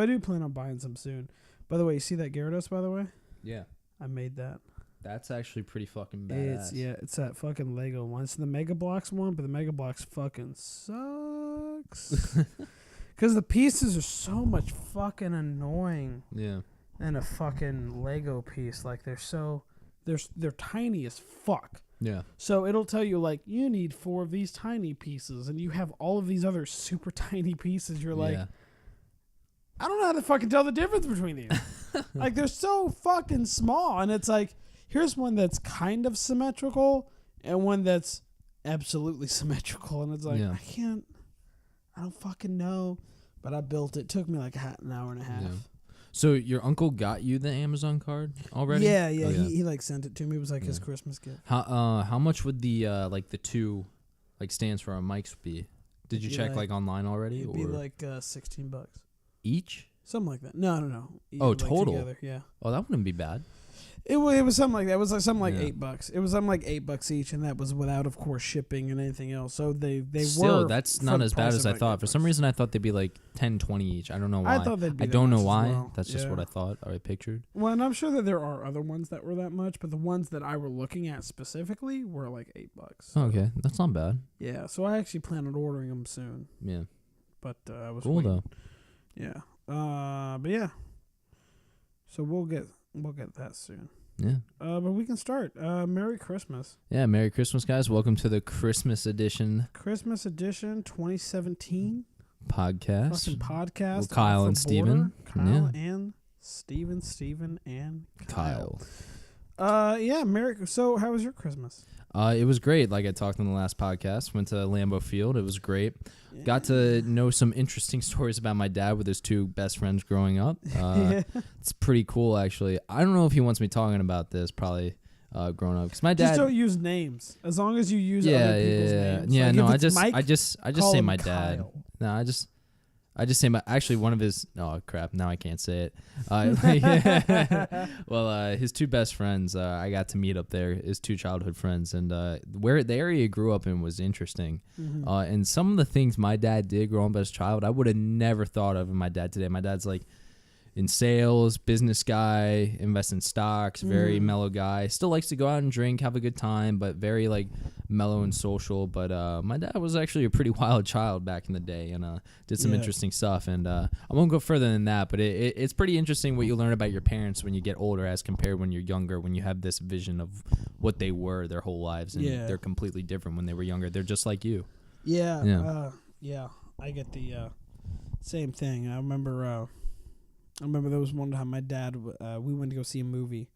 I do plan on buying some soon. By the way, you see that Gyarados, by the way? Yeah. I made that. That's actually pretty fucking badass. It's that fucking Lego one. It's the Mega Bloks one, but the Mega Bloks fucking sucks. Because the pieces are so much fucking annoying. Yeah. And a fucking Lego piece. Like, they're tiny as fuck. Yeah. So it'll tell you, like, you need 4 of these tiny pieces, and you have all of these other super tiny pieces. You're like, I don't know how to fucking tell the difference between these. Like, they're so fucking small, and it's like, here's one that's kind of symmetrical, and one that's absolutely symmetrical, and it's like, I don't fucking know, but I built it. It took me like an hour and a half. Yeah. So your uncle got you the Amazon card already? Yeah. Oh, he like sent it to me. It was like his Christmas gift. How much would the like the 2 like stands for our mics be? Did you check like online already? It'd be like $16 each. Something like that. No. Oh, like total. Together, yeah. Oh, that wouldn't be bad. It was something like that. It was like something like $8. It was something like $8 each, and that was without, of course, shipping and anything else. So they Still, were. that's not as bad as I thought. For some reason, I thought they'd be like $10-20 each. I don't know why. I thought they'd be. I don't know why. Well. That's just what I thought or I pictured. Well, and I'm sure that there are other ones that were that much, but the ones that I were looking at specifically were like $8. So. Okay, that's not bad. Yeah, so I actually plan on ordering them soon. Yeah, but I was cool waiting. though. Yeah, but yeah. So we'll get that soon. Yeah. But we can start. Merry Christmas. Yeah, Merry Christmas, guys. Welcome to the Christmas edition. Christmas edition 2017 podcast. Fucking podcast. With Kyle and Steven. Kyle and Steven and Kyle. So how was your Christmas? It was great. Like I talked on the last podcast, went to Lambeau Field. It was great. Yeah. Got to know some interesting stories about my dad with his 2 best friends growing up. It's pretty cool, actually. I don't know if he wants me talking about this, probably growing up, because my dad. Just don't use names, as long as you use other people's names. Yeah, like no, I just say my dad. Kyle. No, I just say actually one of his, oh crap, now I can't say it. Well, his 2 best friends, I got to meet up there, his 2 childhood friends, and where the area he grew up in was interesting. Mm-hmm. And some of the things my dad did growing up as a child, I would have never thought of in my dad today. My dad's like in sales, business guy, invest in stocks, very mellow guy. Still likes to go out and drink, have a good time, but very like mellow and social. But my dad was actually a pretty wild child back in the day, and did some interesting stuff. And I won't go further than that, but it's pretty interesting what you learn about your parents when you get older as compared when you're younger, when you have this vision of what they were their whole lives, and they're completely different when they were younger. They're just like you. Yeah. I get the same thing. I remember there was one time my dad, we went to go see a movie,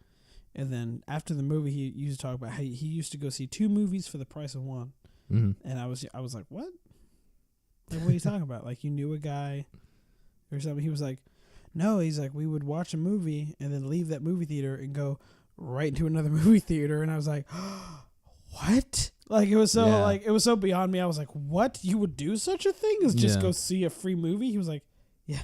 and then after the movie, he used to talk about how he used to go see 2 movies for the price of 1. Mm-hmm. And I was like, what? Like, what are you talking about? Like, you knew a guy or something? He was like, no. He's like, we would watch a movie and then leave that movie theater and go right into another movie theater. And I was like, what? Like, it was so beyond me. I was like, what? You would do such a thing as just go see a free movie? He was like, yeah.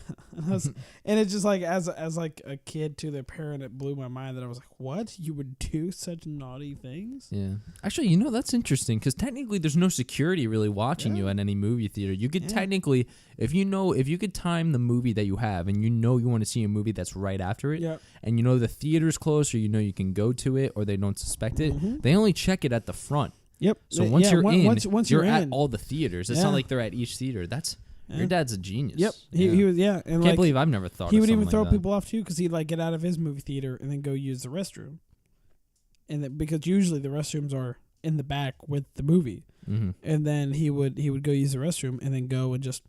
And it's just like, as like a kid to their parent, it blew my mind that I was like, what? You would do such naughty things? Yeah. Actually, that's interesting, because technically there's no security really watching you at any movie theater. You could technically, if you could time the movie that you have, and you want to see a movie that's right after it, and the theater's closed, or you can go to it, or they don't suspect it, they only check it at the front. Yep. So once you're at all the theaters. It's not like they're at each theater. Your dad's a genius. Yep. He was, and can't believe I've never thought. He would even like throw that. people off too, because he'd like get out of his movie theater and then go use the restroom, and then, because usually the restrooms are in the back with the movie, and then he would go use the restroom and then go and just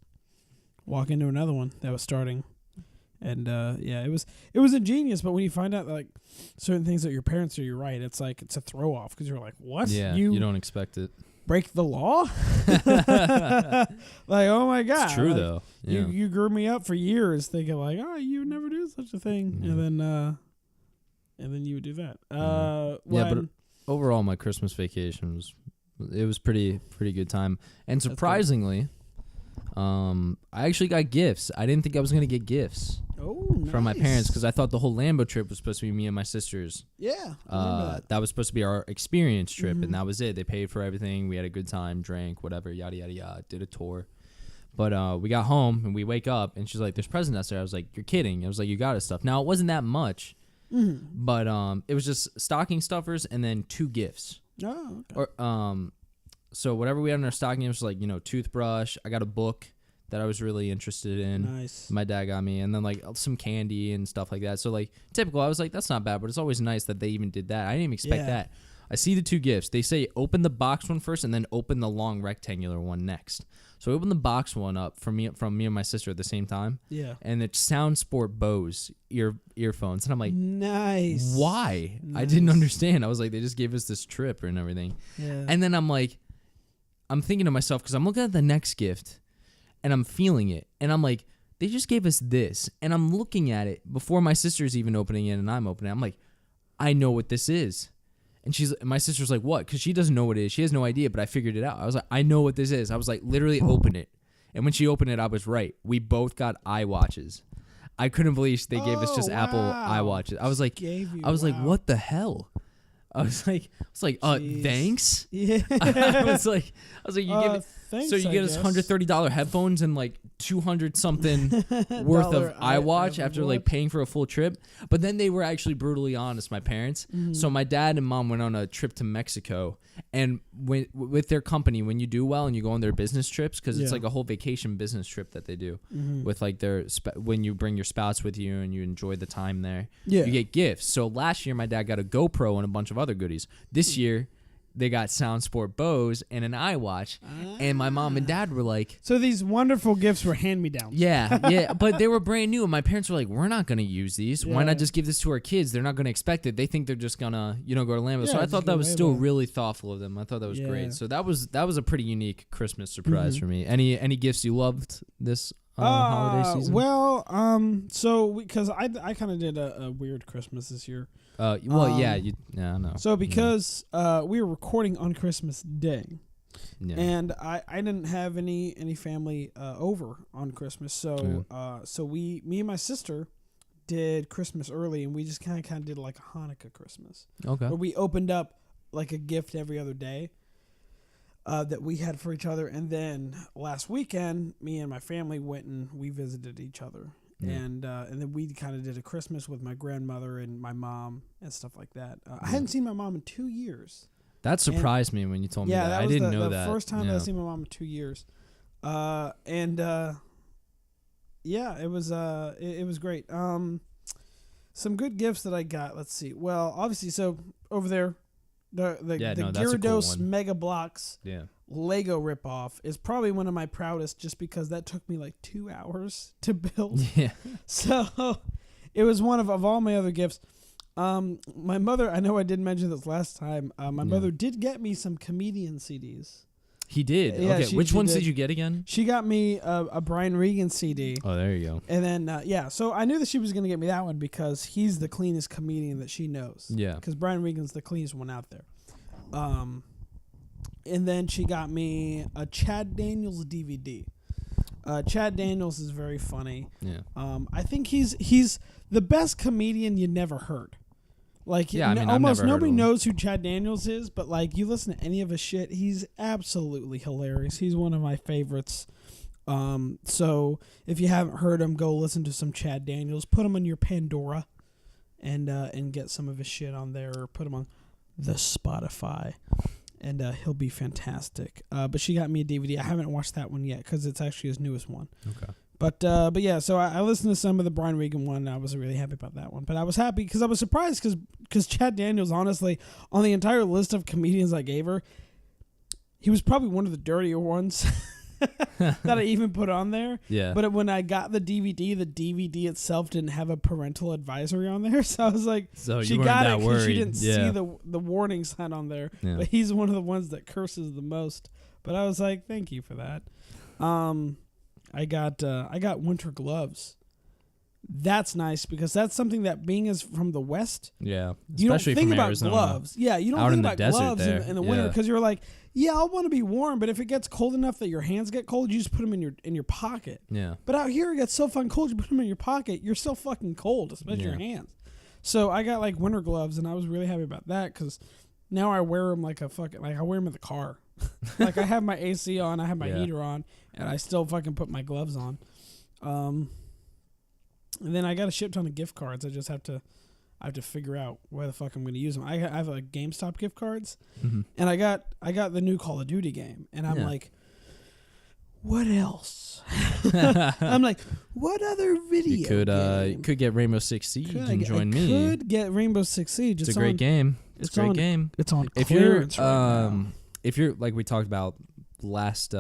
walk into another one that was starting, and it was ingenious. But when you find out like certain things that your parents do, you're right. It's like it's a throw off, because you're like, what? Yeah, you don't expect it. Break the law? Like, oh my god, it's true, like, though. Yeah. You grew me up for years thinking like, oh, you would never do such a thing, and then you would do that. But overall, my Christmas vacation was pretty good time, and surprisingly, I actually got gifts. I didn't think I was gonna get gifts. Oh, nice. From my parents, because I thought the whole Lambeau trip was supposed to be me and my sisters. Yeah, that was supposed to be our experience trip, and that was it. They paid for everything. We had a good time, drank, whatever, yada yada yada. Did a tour, But we got home and we wake up and she's like, "There's presents there." I was like, "You're kidding." I was like, "You got us stuff." Now it wasn't that much, but it was just stocking stuffers and then 2 gifts. Oh, okay. Or so whatever we had in our stocking, it was like, toothbrush. I got a book that I was really interested in. Nice. My dad got me, and then like some candy and stuff like that. So like typical, I was like, that's not bad, but it's always nice that they even did that. I didn't even expect that. I see the 2 gifts. They say open the box one first and then open the long rectangular one next. So I opened the box one up from me and my sister at the same time. Yeah. And it's Sound Sport Bose earphones. And I'm like, nice. Why? Nice. I didn't understand. I was like, they just gave us this trip and everything. Yeah. And then I'm like, I'm thinking to myself, because I'm looking at the next gift and I'm feeling it. And I'm like, they just gave us this. And I'm looking at it before my sister's even opening it and I'm opening it. I'm like, I know what this is. And my sister's like, what? Because she doesn't know what it is. She has no idea, but I figured it out. I was like, I know what this is. I was like, literally open it. And when she opened it, I was right. We both got iWatches. I couldn't believe they gave us just Apple iWatches. I was like, what the hell? I was like, thanks. Yeah. I was like, you give it. Thanks, So you get us $130 headphones and like 200 something worth of iWatch after like paying for a full trip. But then they were actually brutally honest, my parents. So my dad and mom went on a trip to Mexico, and with their company, when you do well and you go on their business trips, because it's like a whole vacation business trip that they do with like when you bring your spouse with you and you enjoy the time there, you get gifts. So last year my dad got a GoPro and a bunch of other goodies. This year they got Sound Sport Bose and an iWatch, and my mom and dad were like... So these wonderful gifts were hand-me-downs. Yeah, but they were brand new, and my parents were like, we're not going to use these. Why not just give this to our kids? They're not going to expect it. They think they're just going to, go to Lambo. So I thought that was still really thoughtful of them. I thought that was great. So that was a pretty unique Christmas surprise for me. Any gifts you loved this holiday season? Well, so because I kind of did a weird Christmas this year. I know. So because we were recording on Christmas Day, and I didn't have any family over on Christmas, so me and my sister did Christmas early, and we just kind of did like a Hanukkah Christmas. Okay. Where we opened up like a gift every other day that we had for each other, and then last weekend, me and my family went and we visited each other. Yeah. And then we kind of did a Christmas with my grandmother and my mom and stuff like that. I hadn't seen my mom in 2 years. That surprised me when you told me that. I didn't know that. The first time I've seen my mom in 2 years. It was great. Some good gifts that I got. Let's see. Well, obviously, so over there, the Gyarados cool Mega Bloks Lego ripoff is probably one of my proudest, just because that took me like 2 hours to build. Yeah. So it was one of all my other gifts. My mother, I know I didn't mention this last time. My mother did get me some comedian CDs. He did? Yeah, okay. Which ones did you get again? She got me a Brian Regan CD. Oh, there you go. And then, so I knew that she was going to get me that one because he's the cleanest comedian that she knows. Yeah. Because Brian Regan's the cleanest one out there. And then she got me a Chad Daniels DVD. Chad Daniels is very funny. Yeah. I think he's the best comedian you never heard. Like, almost nobody knows who Chad Daniels is, but like you listen to any of his shit, he's absolutely hilarious. He's one of my favorites. So if you haven't heard him, go listen to some Chad Daniels. Put him on your Pandora, and get some of his shit on there, or put him on the Spotify, and he'll be fantastic. But she got me a DVD. I haven't watched that one yet because it's actually his newest one. Okay. But yeah, so I listened to some of the Brian Regan one, and I was really happy about that one. But I was happy because I was surprised because Chad Daniels, honestly, on the entire list of comedians I gave her, he was probably one of the dirtier ones that I even put on there. Yeah. But when I got the DVD itself didn't have a parental advisory on there, so I was like, so she got it because she didn't see the warning sign on there. Yeah. But he's one of the ones that curses the most. But I was like, thank you for that. I got winter gloves. That's nice because that's something that, being as from the West, you don't think about Arizona. Gloves. Yeah, you don't think about gloves in the winter because you're like, I want to be warm, but if it gets cold enough that your hands get cold, you just put them in your pocket. Yeah. But out here it gets so fucking cold, you put them in your pocket, you're still fucking cold, especially your hands. So I got like winter gloves, and I was really happy about that because now I wear them I wear them in the car. Like I have my AC on, I have my Yeah. heater on, and I still fucking put my gloves on. And then I got a shit ton of gift cards. I have to figure out where the fuck I'm going to use them. I have a GameStop gift cards, and I got the new Call of Duty game, and I'm like, what else? I'm like, what other video? You could get Rainbow Six Siege and join me. Could get Rainbow Six Siege. It's a great game. It's a great game. It's on If clearance you're right now. if you're like we talked about last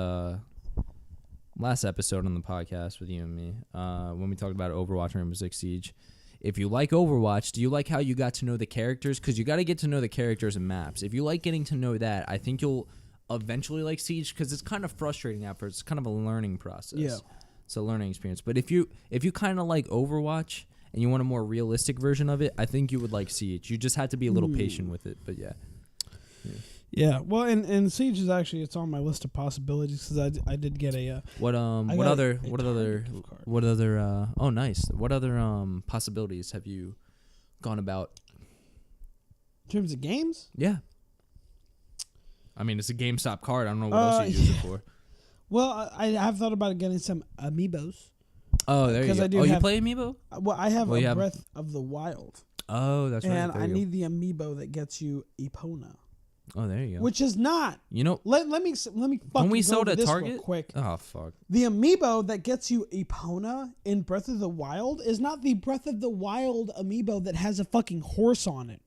episode on the podcast with you and me, when we talked about Overwatch and Rainbow Six Siege. If you like Overwatch, do you like how you got to know the characters? Because you got to get to know the characters and maps. If you like getting to know that, I think you'll eventually like Siege because it's kind of frustrating at first. It's kind of a learning process. Yeah. It's a learning experience. But if you kind of like Overwatch and you want a more realistic version of it, I think you would like Siege. You just have to be a little patient with it. But yeah. Yeah, well, and Siege is actually it's on my list of possibilities because I did get a what other possibilities have you gone about? In terms of games? Yeah. I mean, it's a GameStop card. I don't know what else you use it for. Well, I have thought about getting some amiibos. Oh, there you go. You play Amiibo? Well, I have Breath of the Wild. Oh, that's right. And I need the amiibo that gets you Epona. Oh, there you go. Which is not. You know, let me fucking when we go sold over at this Target. real quick. Oh fuck. The amiibo that gets you Epona in Breath of the Wild is not the Breath of the Wild amiibo that has a fucking horse on it.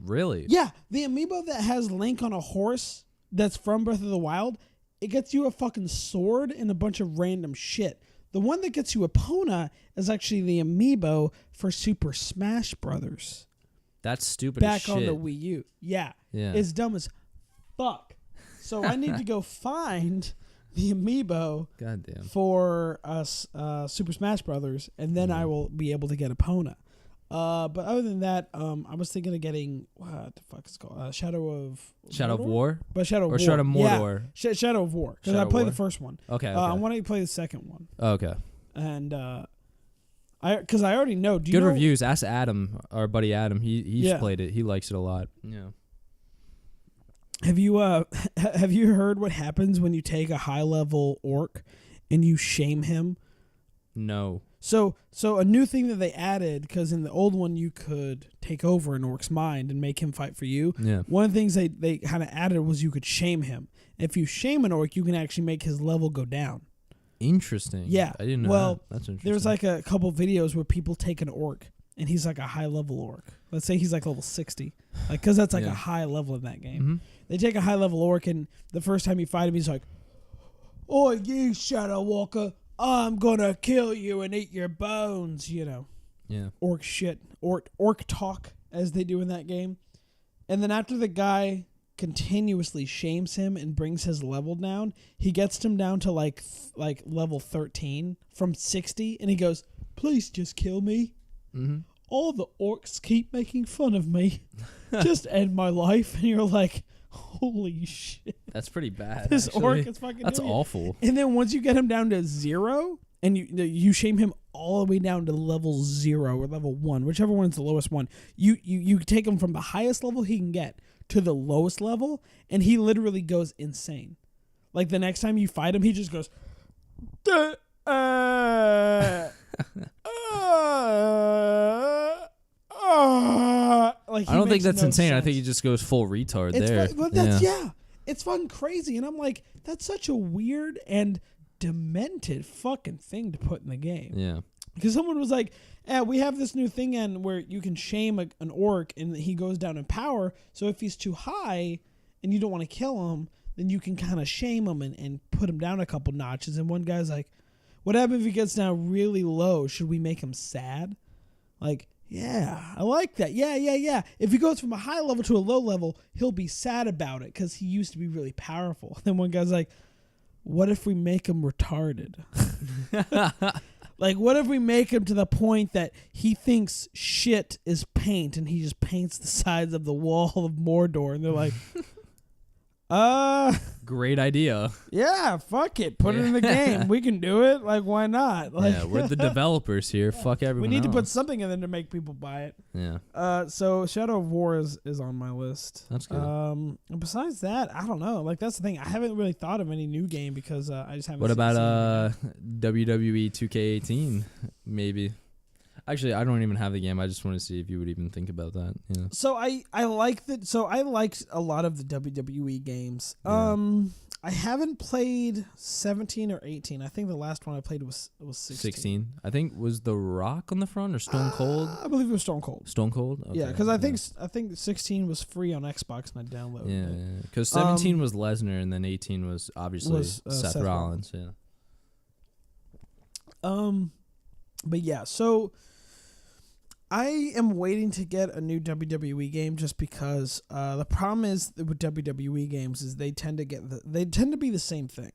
Really? Yeah, the amiibo that has Link on a horse that's from Breath of the Wild, it gets you a fucking sword and a bunch of random shit. The one that gets you Epona is actually the amiibo for Super Smash Brothers. That's stupid Back as shit. on the Wii U. Yeah. Yeah. It's dumb as fuck. So I need to go find the amiibo Goddamn. for Super Smash Brothers, and then I will be able to get Epona. But other than that, I was thinking of getting what the fuck is it called? Shadow of War? But Shadow of War. Shadow of Mordor. Yeah. Shadow of War. Because I played the first one. Okay. I want to play the second one. Okay. And because I already know. Do you Good know, reviews. Ask Adam, our buddy Adam. He's played it. He likes it a lot. Yeah. Have you heard what happens when you take a high level orc and you shame him? No. So a new thing that they added, because in the old one you could take over an orc's mind and make him fight for you. Yeah. One of the things they kind of added was you could shame him. If you shame an orc, you can actually make his level go down. Interesting. Yeah. I didn't know that. That's interesting. There's like a couple videos where people take an orc and he's like a high level orc. Let's say he's like level 60. Like, because that's like a high level in that game. Mm-hmm. They take a high level orc, and the first time you fight him, he's like, "Oh, you Shadow Walker, I'm gonna kill you and eat your bones," you know. Yeah. Orc shit. Orc talk, as they do in that game. And then after the guy continuously shames him and brings his level down, he gets him down to like level 13 from 60, and he goes, "Please just kill me. Mm-hmm. All the orcs keep making fun of me. Just end my life." And you're like, holy shit. That's pretty bad. This actually. orc is fucking That's doing it. awful. And then once you get him down to 0, and you shame him all the way down to level 0 or level 1, whichever one's the lowest one, you take him from the highest level he can get to the lowest level, and he literally goes insane. Like, the next time you fight him, he just goes, like, I don't think that's insane. I think he just goes full retard there. It's fucking crazy. And I'm like, that's such a weird and demented fucking thing to put in the game. Yeah. Because someone was like, we have this new thing in where you can shame an orc and he goes down in power. So if he's too high and you don't want to kill him, then you can kind of shame him and put him down a couple notches. And one guy's like, what happens if he gets down really low? Should we make him sad? Like, yeah, I like that. Yeah. If he goes from a high level to a low level, he'll be sad about it because he used to be really powerful. Then one guy's like, what if we make him retarded? Like, what if we make him to the point that he thinks shit is paint and he just paints the sides of the wall of Mordor? And they're like, Great idea. Yeah, fuck it. Put it in the game. We can do it. Like, why not? Like, Yeah, we're the developers here. Fuck everyone we need to put else. something in there to make people buy it. Yeah. So Shadow of War is on my list. That's good. And besides that, I don't know. Like, that's the thing. I haven't really thought of any new game because I just haven't. What seen about WWE 2K18? Maybe. Actually, I don't even have the game. I just want to see if you would even think about that. Yeah. So I like that. So I liked a lot of the WWE games. Yeah. I haven't played 17 or 18. I think the last one I played was 16. 16. I think was The Rock on the front or Stone Cold? I believe it was Stone Cold. Stone Cold? Okay. Yeah, because I think 16 was free on Xbox and I downloaded it. Yeah, because 17 was Lesnar and then 18 was obviously Seth Rollins. Yeah. But yeah, so I am waiting to get a new WWE game just because the problem is with WWE games is they tend to be the same thing.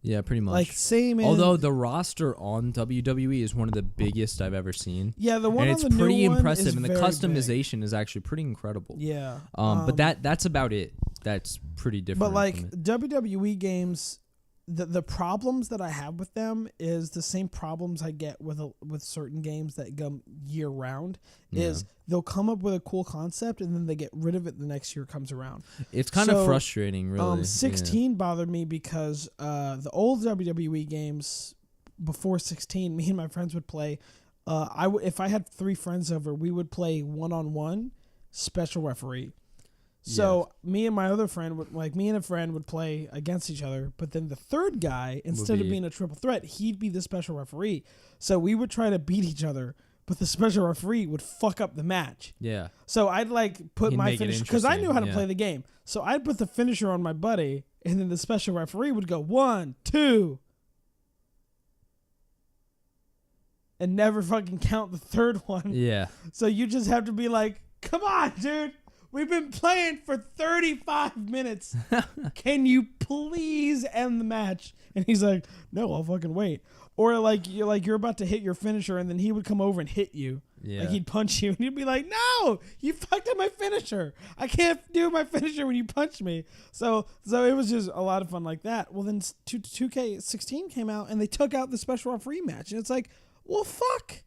Yeah, pretty much. Like same. Although the roster on WWE is one of the biggest I've ever seen. Yeah, the one and on it's the new pretty one impressive, is and the very customization is actually pretty incredible. big. Yeah. But that's about it. That's pretty different. But like from it. WWE games, the problems that I have with them is the same problems I get with certain games that go year round. Is they'll come up with a cool concept and then they get rid of it the next year comes around. It's kind of frustrating, really. 16 bothered me because the old WWE games before 16, me and my friends would play. If I had 3 friends over, we would play 1-on-1 special referee. So me and my other friend me and a friend would play against each other, but then the third guy, instead of being a triple threat, he'd be the special referee. So we would try to beat each other, but the special referee would fuck up the match. Yeah. So I'd put my finisher because I knew how to play the game. So I'd put the finisher on my buddy, and then the special referee would go 1, 2, and never fucking count the third one. Yeah. So you just have to be like, come on, dude. We've been playing for 35 minutes. Can you please end the match? And he's like, no, I'll fucking wait. Or you're about to hit your finisher and then he would come over and hit you. Yeah. Like he'd punch you and you'd be like, no, you fucked up my finisher. I can't do my finisher when you punch me. So it was just a lot of fun like that. Well, then 2K16 came out and they took out the special referee match. And it's like, well, fuck.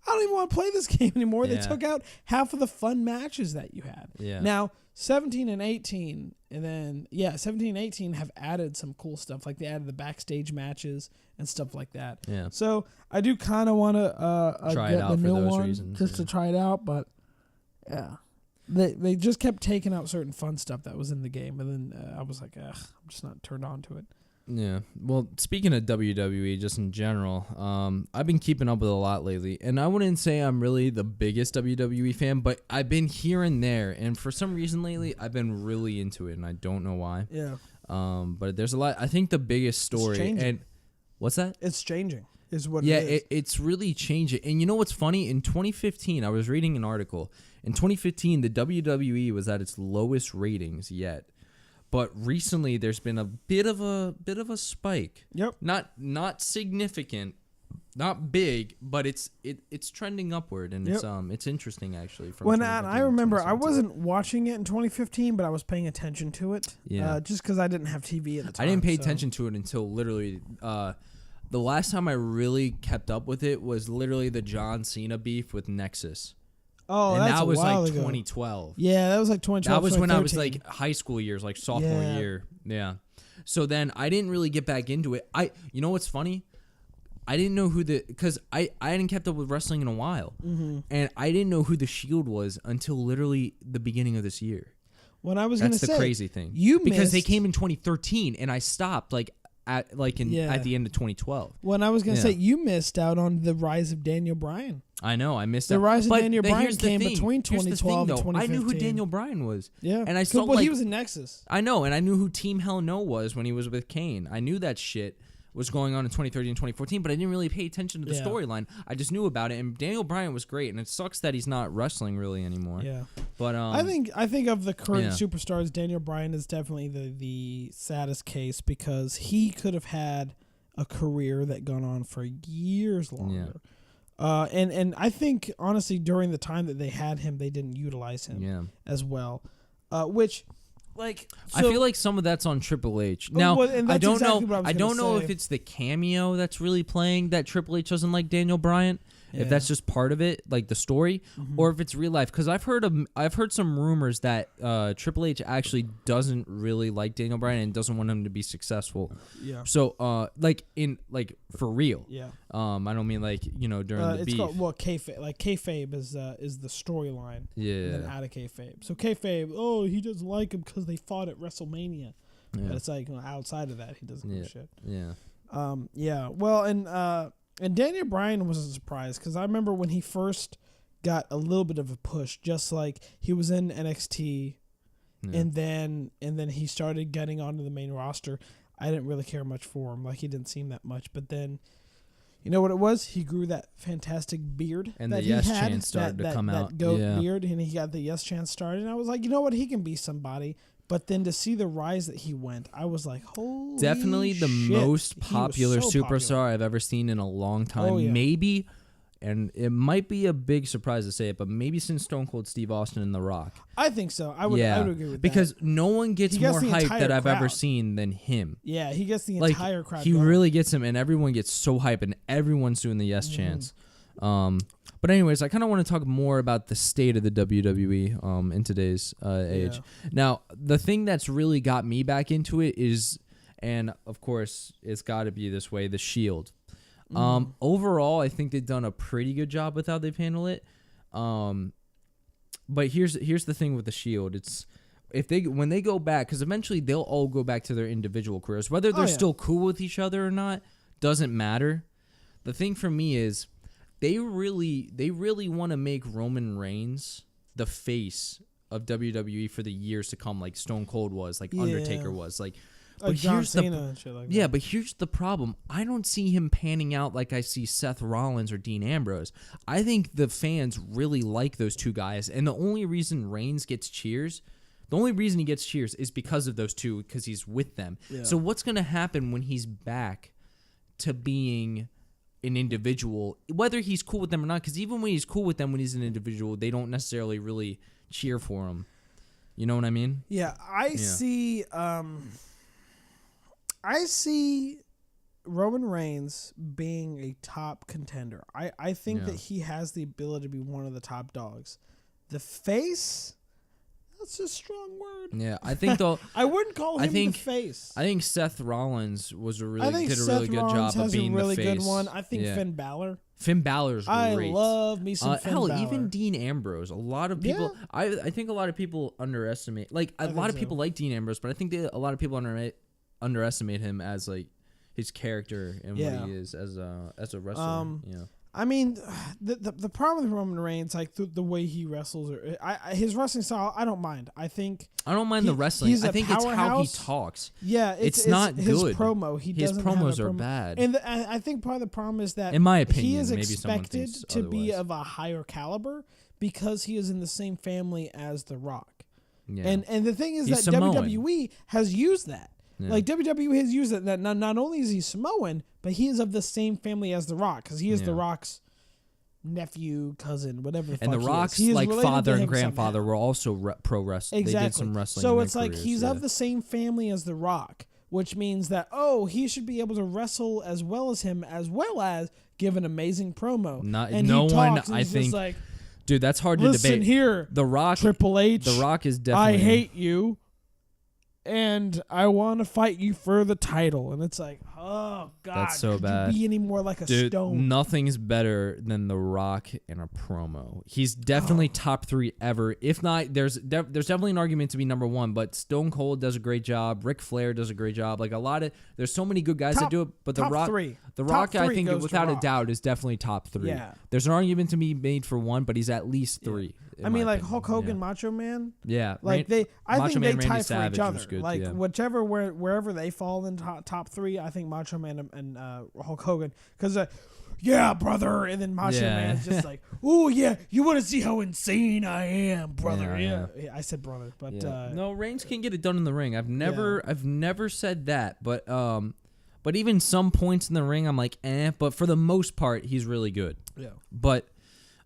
I don't even want to play this game anymore. Yeah. They took out half of the fun matches that you had. Yeah. Now, 17 and 18, and then, 17 and 18 have added some cool stuff. Like they added the backstage matches and stuff like that. Yeah. So I do kind of want to try get it out the for new those one reasons, just to try it out. But, yeah. They just kept taking out certain fun stuff that was in the game. And then I was like, ugh, I'm just not turned on to it. Yeah. Well, speaking of WWE, just in general, I've been keeping up with it a lot lately, and I wouldn't say I'm really the biggest WWE fan, but I've been here and there, and for some reason lately, I've been really into it, and I don't know why. Yeah. But there's a lot. I think the biggest story, and what's that? It's changing, is what yeah, it is. it's really changing. And you know what's funny? In 2015, I was reading an article. In 2015, the WWE was at its lowest ratings yet. But recently, there's been a bit of a spike. Yep. Not significant, not big, but it's trending upward, and it's interesting actually. When I remember, I wasn't watching it in 2015, but I was paying attention to it. Yeah. Just because I didn't have TV at the time. I didn't pay attention to it until literally. The last time I really kept up with it was literally the John Cena beef with Nexus. Oh, and that's that was a while like ago. 2012. Yeah, that was like 2012. That was when I was 2013. like high school years, like sophomore year. Yeah. So then I didn't really get back into it. You know what's funny? I didn't know because I hadn't kept up with wrestling in a while, and I didn't know who the Shield was until literally the beginning of this year. When I was going to say, that's the crazy thing. Because they came in 2013, and I stopped at the end of 2012. When I was going to say, you missed out on the rise of Daniel Bryan. I know, I missed the rise of Daniel Bryan came thing. between 2012 and 2015. I knew who Daniel Bryan was. Yeah, and I saw he was in Nexus. I know, and I knew who Team Hell No was when he was with Kane. I knew that shit was going on in 2013 and 2014, but I didn't really pay attention to the storyline. I just knew about it, and Daniel Bryan was great, and it sucks that he's not wrestling really anymore. Yeah, but I think of the current superstars, Daniel Bryan is definitely the saddest case because he could have had a career that gone on for years longer. And I think honestly during the time that they had him, they didn't utilize him as well, which like I feel like some of that's on Triple H. Now and I that's don't exactly know. what I was I don't gonna know say. if it's the cameo that's really playing that Triple H doesn't like Daniel Bryan. If that's just part of it, like the story, or if it's real life. Because I've heard some rumors that Triple H actually doesn't really like Daniel Bryan and doesn't want him to be successful. Yeah. So like for real. Yeah. I don't mean like during the it's beef. called kayfabe. Like kayfabe is the storyline. Yeah. And then out of kayfabe. So kayfabe, oh, he doesn't like him because they fought at WrestleMania. Yeah. But it's like outside of that, he doesn't give a shit. Yeah. Yeah. Well, and Daniel Bryan was a surprise because I remember when he first got a little bit of a push, just like he was in NXT, and then he started getting onto the main roster. I didn't really care much for him, like he didn't seem that much. But then, you know what it was? He grew that fantastic beard, and that the Yes he had, chance started to come out. That goat beard, and he got the Yes chance started. And I was like, you know what? He can be somebody. But then to see the rise that he went, I was like, holy definitely the shit. most He popular was so superstar popular. I've ever seen in a long time. Oh, yeah. Maybe, and it might be a big surprise to say it, but maybe since Stone Cold Steve Austin and The Rock. I think so. I would agree with because that. no one gets more the hype entire that I've ever crowd. seen than him. Yeah, he gets the Like, entire crowd. he going. really gets him, and everyone gets so hype, and everyone's doing the Yes chance. But anyways, I kind of want to talk more about the state of the WWE in today's age. Now, the thing that's really got me back into it is, and of course, it's got to be this way, the Shield. Overall, I think they've done a pretty good job with how they've handled it. But here's the thing with the Shield. It's when they go back, because eventually they'll all go back to their individual careers. Whether they're still cool with each other or not doesn't matter. The thing for me is, they really want to make Roman Reigns the face of WWE for the years to come, like Stone Cold was, like Undertaker was, like but John here's Cena and shit like that. Yeah, but here's the problem. I don't see him panning out like I see Seth Rollins or Dean Ambrose. I think the fans really like those two guys, and the only reason Reigns gets cheers, is because of those two, because he's with them. Yeah. So what's going to happen when he's back to being an individual, whether he's cool with them or not? Because even when he's cool with them, when he's an individual, they don't necessarily really cheer for him. You know what I mean? Yeah, I see Roman Reigns being a top contender. I think that he has the ability to be one of the top dogs. The face, that's a strong word. Yeah, I think though I wouldn't call him the face. I think Seth Rollins did a really Seth good Rollins job of being a really the face. good one. I think Finn Balor. Finn Balor's great. I love me some Finn Balor. Even Dean Ambrose. A lot of people, I think a lot of people underestimate. Like a lot of people like Dean Ambrose, but I think a lot of people underestimate him as like his character and what he is as a wrestler. I mean, the problem with Roman Reigns, like the way he wrestles, or his wrestling style, I don't mind. I don't mind the wrestling. I think it's how he talks. Yeah, it's not his good. promo. His promos are bad, and I think part of the problem is that, in my opinion, he is maybe expected to otherwise. be of a higher caliber because he is in the same family as The Rock. Yeah. And the thing is He's that Samoan. WWE has used that. Yeah. Like WWE has used it. That not only is he Samoan, but he is of the same family as The Rock, because he is The Rock's nephew, cousin, whatever the fuck and The he Rock's is. like father and grandfather grandfather were also pro wrestling. Exactly. They did some wrestling. So in it's their like careers, he's of the same family as The Rock, which means that he should be able to wrestle as well as him, as well as give an amazing promo. I think, like, dude, that's hard to listen debate. Here, The Rock, Triple H. The Rock is definitely. I hate you, and I want to fight you for the title. And it's like, oh God, that's so could bad. you be any more like a Dude, stone? nothing's better than The Rock in a promo. He's definitely top 3 ever. If not, there's definitely an argument to be number 1. But Stone Cold does a great job. Ric Flair does a great job. Like there's so many good guys that do it. But The Rock, I think without a doubt is definitely top 3. Yeah. There's an argument to be made for 1, but he's at least 3. I mean, like Hulk Hogan, Macho Man. Yeah, like I think they tie for each other. Good, like wherever they fall in top 3, I think Macho Man and Hulk Hogan, because yeah, brother, and then Macho Man's just like, oh yeah, you want to see how insane I am, brother? Yeah. I said brother, but no, Reigns can get it done in the ring. I've never said that, but even some points in the ring, I'm like, but for the most part, he's really good. Yeah, but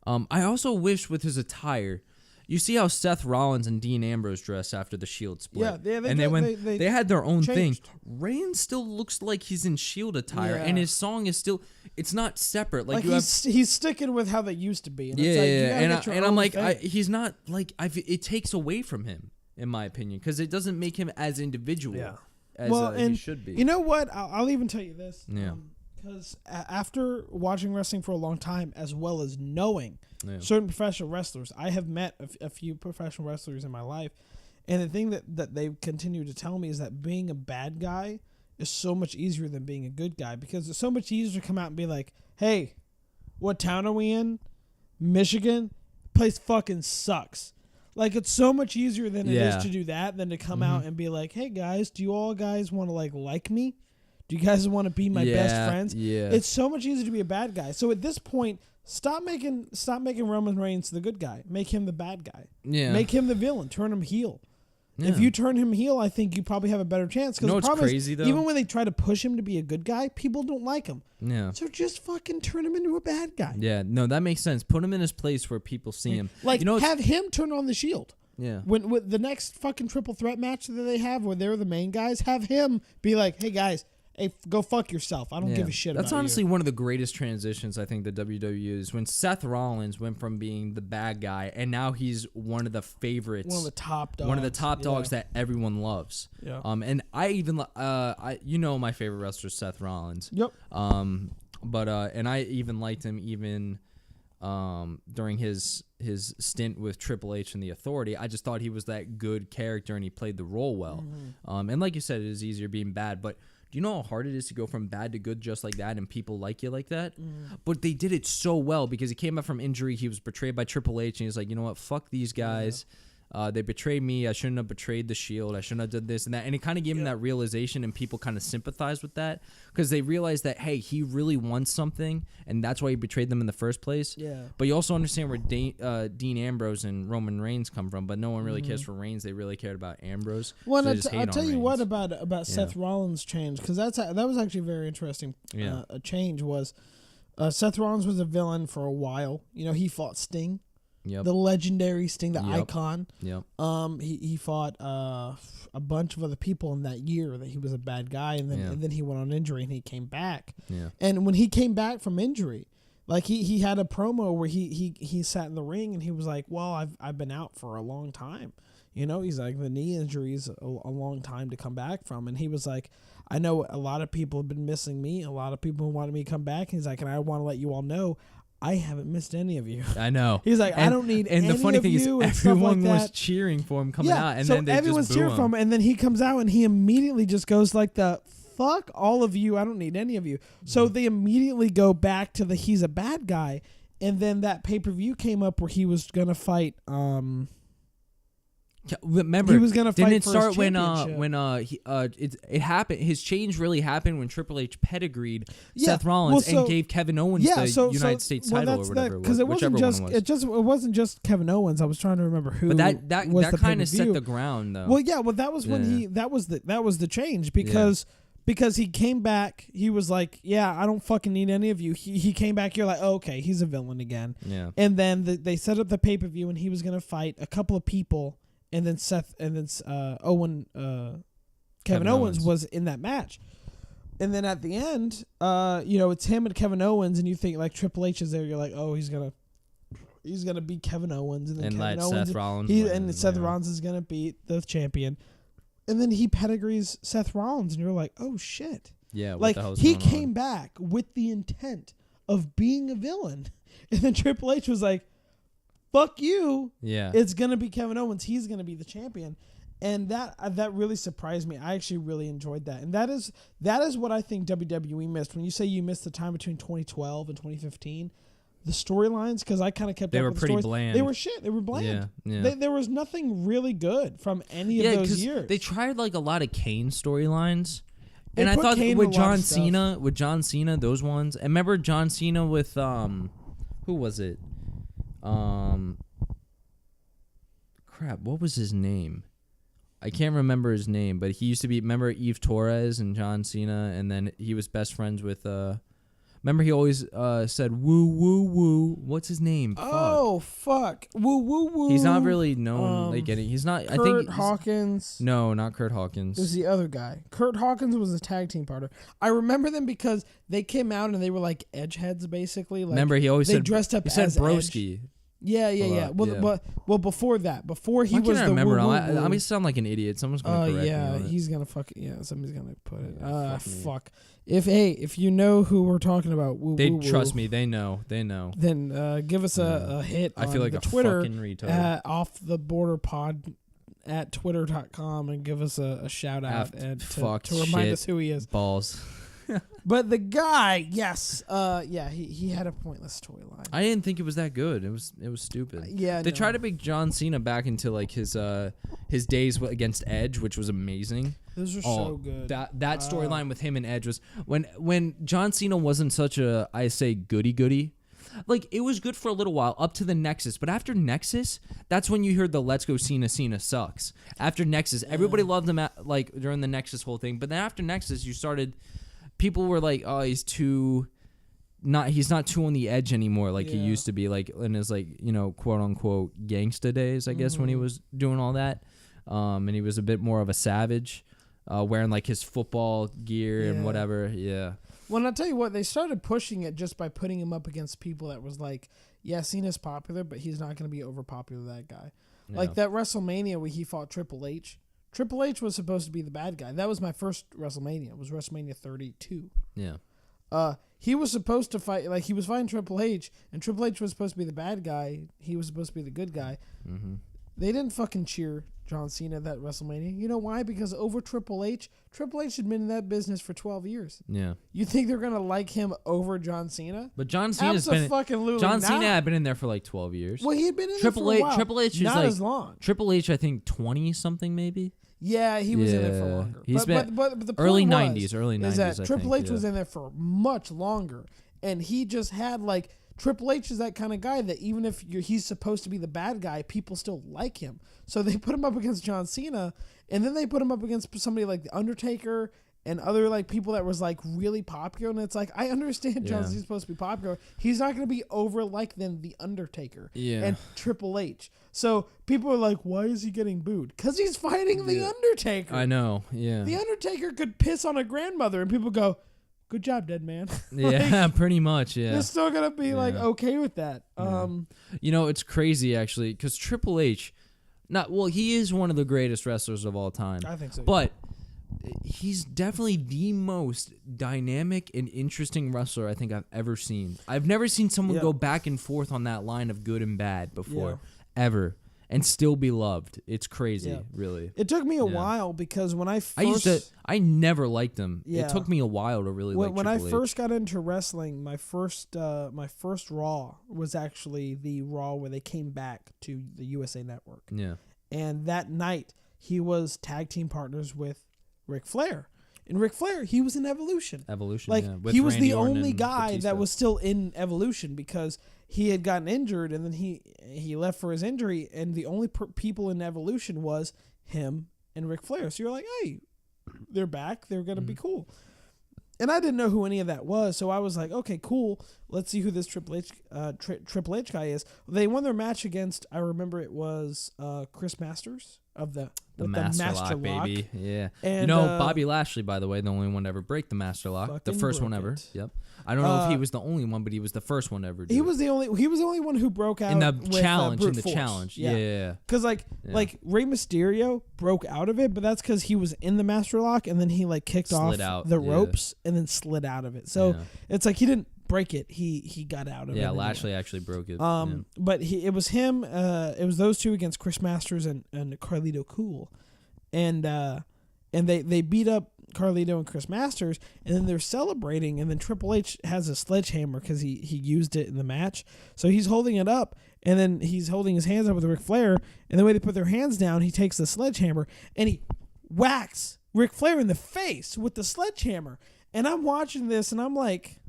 I also wish with his attire, You see how Seth Rollins and Dean Ambrose dressed after the Shield split. Yeah, they had their own changed. thing. Reigns still looks like he's in Shield attire, Yeah. and his song is still. It's not separate. Like you he's sticking with how they used to be. And yeah, it's like, and I'm like, he's not like. It takes away from him, in my opinion, because it doesn't make him as individual. Yeah. As and he should be. You know what? I'll even tell you this. Yeah. Because after watching wrestling for a long time, as well as knowing certain professional wrestlers, I have met a few professional wrestlers in my life, and the thing that they continue to tell me is that being a bad guy is so much easier than being a good guy, because it's so much easier to come out and be like, hey, what town are we in? Michigan? Place fucking sucks. Like, it's so much easier than it is to do that than to come out and be like, hey guys, do you all guys want to like me? Do you guys want to be my best friends? Yeah. It's so much easier to be a bad guy. So at this point, stop making Roman Reigns the good guy. Make him the bad guy. Yeah. Make him the villain. Turn him heel. Yeah. If you turn him heel, I think you probably have a better chance. You know what's crazy, though? Even when they try to push him to be a good guy, people don't like him. Yeah. So just fucking turn him into a bad guy. Yeah. No, that makes sense. Put him in his place where people see him. Like, you know, have him turn on the Shield. Yeah. When with the next fucking triple threat match that they have, where they're the main guys, have him be like, hey guys, hey, go fuck yourself. I don't give a shit about you. That's honestly one of the greatest transitions I think the WWE is, when Seth Rollins went from being the bad guy and now he's one of the favorites. One of the top dogs. One of the top dogs that everyone loves. Yeah. And I even my favorite wrestler is Seth Rollins. Yep. But I even liked him even during his stint with Triple H and the Authority. I just thought he was that good character and he played the role well. And like you said, it is easier being bad, but do you know how hard it is to go from bad to good just like that and people like you like that? But they did it so well because he came back from injury. He was betrayed by Triple H and he was like, you know what? Fuck these guys. They betrayed me. I shouldn't have betrayed the Shield. I shouldn't have done this and that. And it kind of gave him that realization, and people kind of sympathized with that because they realized that, hey, he really wants something, and that's why he betrayed them in the first place. Yeah. But you also understand where Dean Ambrose and Roman Reigns come from, but no one really cares for Reigns. They really cared about Ambrose. Well, so I'll tell you what about Seth Rollins' change, because that was actually a very interesting a change. Was Seth Rollins was a villain for a while. You know, he fought Sting. Yep. The legendary Sting, the icon. Yep. He fought a bunch of other people in that year that he was a bad guy, and then he went on injury and he came back. Yeah. And when he came back from injury, like he had a promo where he sat in the ring and he was like, "Well, I've been out for a long time." You know, he's like, the knee injury is a long time to come back from, and he was like, "I know a lot of people have been missing me. A lot of people wanted me to come back." And he's like, "And I want to let you all know, I haven't missed any of you." I know. He's like, I don't need any of you. And the funny thing is, everyone like was cheering for him coming out, and so then they everyone's just boo cheering for him, and then he comes out and he immediately just goes like the fuck all of you. I don't need any of you. So they immediately go back to the he's a bad guy, and then that pay-per-view came up where he was gonna fight. Remember, he was gonna fight didn't it for start his when championship. it happened? His change really happened when Triple H pedigreed Seth Rollins and gave Kevin Owens the United States title or whatever. Because it wasn't just Kevin Owens. I was trying to remember who. But that kind of set the ground, though. Well, yeah. Well, that was when that was the change because he came back. He was like, "Yeah, I don't fucking need any of you." He came back. You're like, oh, "Okay, he's a villain again." Yeah. And then they set up the pay-per-view, and he was gonna fight a couple of people. And then Kevin Owens was in that match. And then at the end, it's him and Kevin Owens, and you think like Triple H is there. You're like, oh, he's gonna beat Kevin Owens, and then Kevin Owens, Seth Rollins Seth Rollins is gonna beat the champion. And then he pedigrees Seth Rollins, and you're like, oh shit. Yeah, like he came back with the intent of being a villain, and then Triple H was like, fuck you. Yeah. It's going to be Kevin Owens. He's going to be the champion. And that really surprised me. I actually really enjoyed that. And that is what I think WWE missed. When you say you missed the time between 2012 and 2015, the storylines, because I kind of kept they up were with pretty the stories. bland. They were shit. They were bland. Yeah. There was nothing really good from any of those years. They tried like a lot of Kane storylines. And I put thought Kane with in a lot of John Cena, those ones. And remember John Cena with who was it? Crap, what was his name? I can't remember his name, but he used to be, remember Eve Torres and John Cena, and then he was best friends with Remember, he always said woo woo woo. What's his name? Oh fuck, woo woo woo. He's not really known like any. He's not. I think Hawkins. No, not Kurt Hawkins. It was the other guy. Kurt Hawkins was a tag team partner. I remember them because they came out and they were like edgeheads, basically. Like, remember, he always they said dressed up. He said as broski. Edge. Yeah. Well, before that, before he was the remember. woo-woo-woo. I'm gonna sound like an idiot. Someone's gonna correct me. Yeah, he's gonna somebody's gonna put it. Fuck. If you know who we're talking about, Trust me. They know. Then give us a hit. I feel like the a Twitter fucking retard. at Off the Border Pod at twitter.com and give us a shout out and to remind us who he is. Balls. But the guy, yes, he had a pointless storyline. I didn't think it was that good. It was stupid. They tried to bring John Cena back into like his days against Edge, which was amazing. Those are so good. That storyline with him and Edge was when John Cena wasn't such a, I say, goody. Like, it was good for a little while up to the Nexus, but after Nexus, that's when you heard the "Let's go Cena sucks." After Nexus, everybody loved him during the Nexus whole thing, but then after Nexus, you started. People were like, "Oh, he's not too on the edge anymore like he used to be, like in his like quote unquote gangsta days, I guess, when he was doing all that, and he was a bit more of a savage, wearing like his football gear and whatever." Yeah. Well, and I'll tell you what, they started pushing it just by putting him up against people that was like, yeah, Cena's popular, but he's not going to be over popular. That guy, like that WrestleMania where he fought Triple H. Triple H was supposed to be the bad guy. That was my first WrestleMania. It was WrestleMania 32. Yeah. He was supposed to fight, like he was fighting Triple H, and Triple H was supposed to be the bad guy. He was supposed to be the good guy. Mm-hmm. They didn't fucking cheer John Cena that WrestleMania. You know why? Because over Triple H had been in that business for 12 years. Yeah. You think they're gonna like him over John Cena? But John Cena had been in there for like 12 years. Well, he had been in there for a while. Triple H is not like as long. Triple H, I think 20 something maybe. Yeah, he was in there for longer. He's but the early point 90s, early 90s. Is that Triple H yeah. was in there for much longer, and he just had like Triple H is that kind of guy that even if he's supposed to be the bad guy, people still like him. So they put him up against John Cena, and then they put him up against somebody like The Undertaker and other like people that was like really popular. And it's like, I understand John Cena's supposed to be popular. He's not going to be over like than The Undertaker and Triple H. So people are like, why is he getting booed? Because he's fighting The Undertaker. I know, yeah. The Undertaker could piss on a grandmother and people go, good job, dead man. Yeah, pretty much, yeah. They're still going to be like okay with that. Yeah. It's crazy actually because Triple H, he is one of the greatest wrestlers of all time. I think so. But he's definitely the most dynamic and interesting wrestler I think I've ever seen. I've never seen someone go back and forth on that line of good and bad before, ever, and still be loved. It's crazy, really. It took me a while because when I first... I never liked him. Yeah. It took me a while to really like When I Triple H. first got into wrestling, my first Raw was actually the Raw where they came back to the USA Network. Yeah. And that night, he was tag team partners with Ric Flair. And Ric Flair, he was in Evolution. Like, he was the only guy that was still in Evolution because he had gotten injured and then he left for his injury, and the only people in Evolution was him and Ric Flair. So you're like, hey, they're back. They're going to be cool. And I didn't know who any of that was, so I was like, okay, cool. Let's see who this Triple H guy is. They won their match against, I remember it was Chris Masters of the Master Lock, baby. Yeah. And, Bobby Lashley, by the way, the only one to ever break the Master Lock. The first one ever. Yep. I don't know if he was the only one, but he was the first one ever. He was the only one who broke out in the with, challenge. Brute Force. Yeah. Because like Rey Mysterio broke out of it, but that's because he was in the Master Lock and then he like kicked off the ropes and then slid out of it. So it's like he didn't break it. He got out of it. Yeah, Lashley actually broke it. But it was him. It was those two against Chris Masters and Carlito Cool, and they beat up Carlito and Chris Masters, and then they're celebrating, and then Triple H has a sledgehammer because he used it in the match, so he's holding it up, and then he's holding his hands up with Ric Flair, and the way they put their hands down, he takes the sledgehammer and he whacks Ric Flair in the face with the sledgehammer, and I'm watching this and I'm like,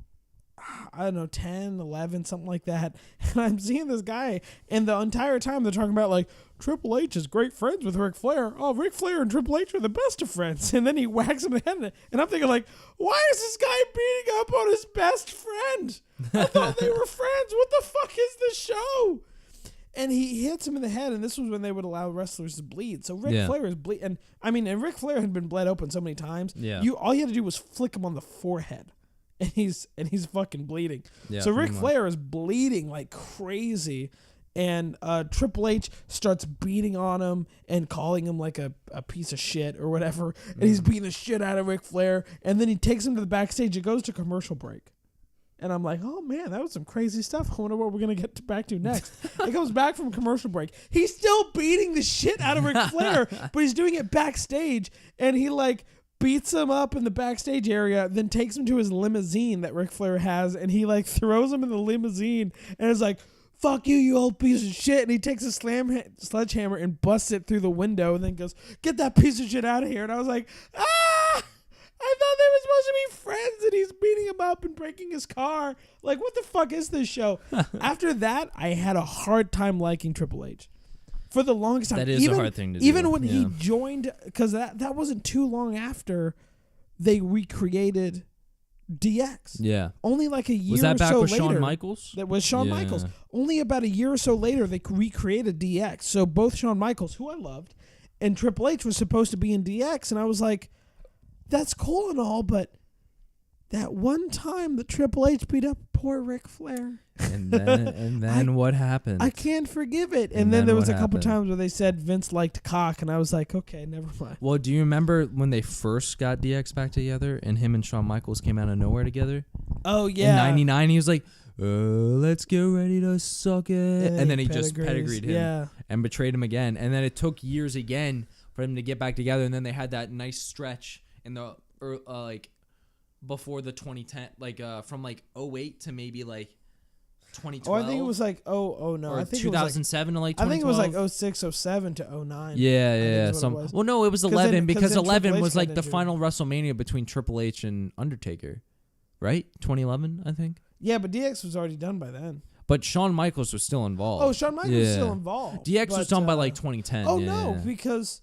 I don't know, 10, 11, something like that. And I'm seeing this guy, and the entire time they're talking about, like, Triple H is great friends with Ric Flair. Oh, Ric Flair and Triple H are the best of friends. And then he whacks him in the head. And I'm thinking, like, why is this guy beating up on his best friend? I thought they were friends. What the fuck is this show? And he hits him in the head, and this was when they would allow wrestlers to bleed. So Ric Flair is bleed, and Ric Flair had been bled open so many times. Yeah. All you had to do was flick him on the forehead, and he's fucking bleeding. Yeah, so Ric Flair is bleeding like crazy, and Triple H starts beating on him and calling him like a piece of shit or whatever, and he's beating the shit out of Ric Flair, and then he takes him to the backstage. It goes to commercial break. And I'm like, oh, man, that was some crazy stuff. I wonder what we're going to get back to next. It comes back from commercial break. He's still beating the shit out of Ric Flair, but he's doing it backstage. And he, like, beats him up in the backstage area, then takes him to his limousine that Ric Flair has, and he, like, throws him in the limousine and is like, fuck you, you old piece of shit. And he takes a sledgehammer and busts it through the window and then goes, get that piece of shit out of here. And I was like, ah! I thought they were supposed to be friends, and he's beating him up and breaking his car. Like, what the fuck is this show? After that, I had a hard time liking Triple H. For the longest time. That is a hard thing to do. Even when he joined, because that wasn't too long after they recreated DX. Yeah. Only like a year was that or back so with later. Shawn Michaels? That was Shawn Michaels. Only about a year or so later, they recreated DX. So both Shawn Michaels, who I loved, and Triple H was supposed to be in DX, and I was like, that's cool and all, but that one time that Triple H beat up poor Ric Flair. And then what happened? I can't forgive it. And then there was a couple times where they said Vince liked cock, and I was like, okay, never mind. Well, do you remember when they first got DX back together and him and Shawn Michaels came out of nowhere together? Oh, yeah. In 99, he was like, let's get ready to suck it. And then he just pedigreed him and betrayed him again. And then it took years again for him to get back together. And then they had that nice stretch in the like before the 2010, like from like 08 to maybe like 2012. Oh, I think it was like no, or I think 2007 to like 2012. I think it was like 06, 07 to 09. Yeah. Well, no, it was 11 because 11 was like the injured. final WrestleMania between Triple H and Undertaker, right? 2011, I think. Yeah, but DX was already done by then. But Shawn Michaels was still involved. Oh, Shawn Michaels was still involved. DX was done by like 2010. Oh no, because.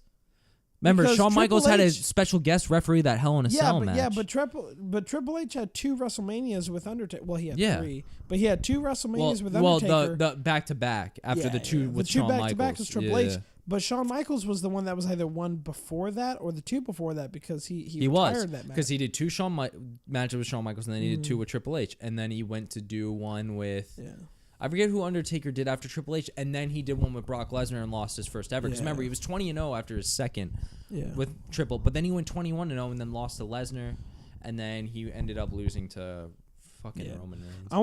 Remember, Shawn Triple Michaels had a H special guest referee that Hell in a Cell match. Yeah, but Triple H had 2 WrestleManias with Undertaker. Well, he had 3, but he had 2 WrestleManias with Undertaker. Well, the back to back after the two with Shawn Michaels. The 2 back to back was Triple H. But Shawn Michaels was the one that was either one before that or the 2 before that because he retired that match. Because he did 2 matches with Shawn Michaels and then he did 2 with Triple H, and then he went to do one with. Yeah. I forget who Undertaker did after Triple H, and then he did one with Brock Lesnar and lost his first ever. Because remember, he was 20-0 after his second with Triple, but then he went 21-0 and then lost to Lesnar, and then he ended up losing to fucking Roman Reigns. I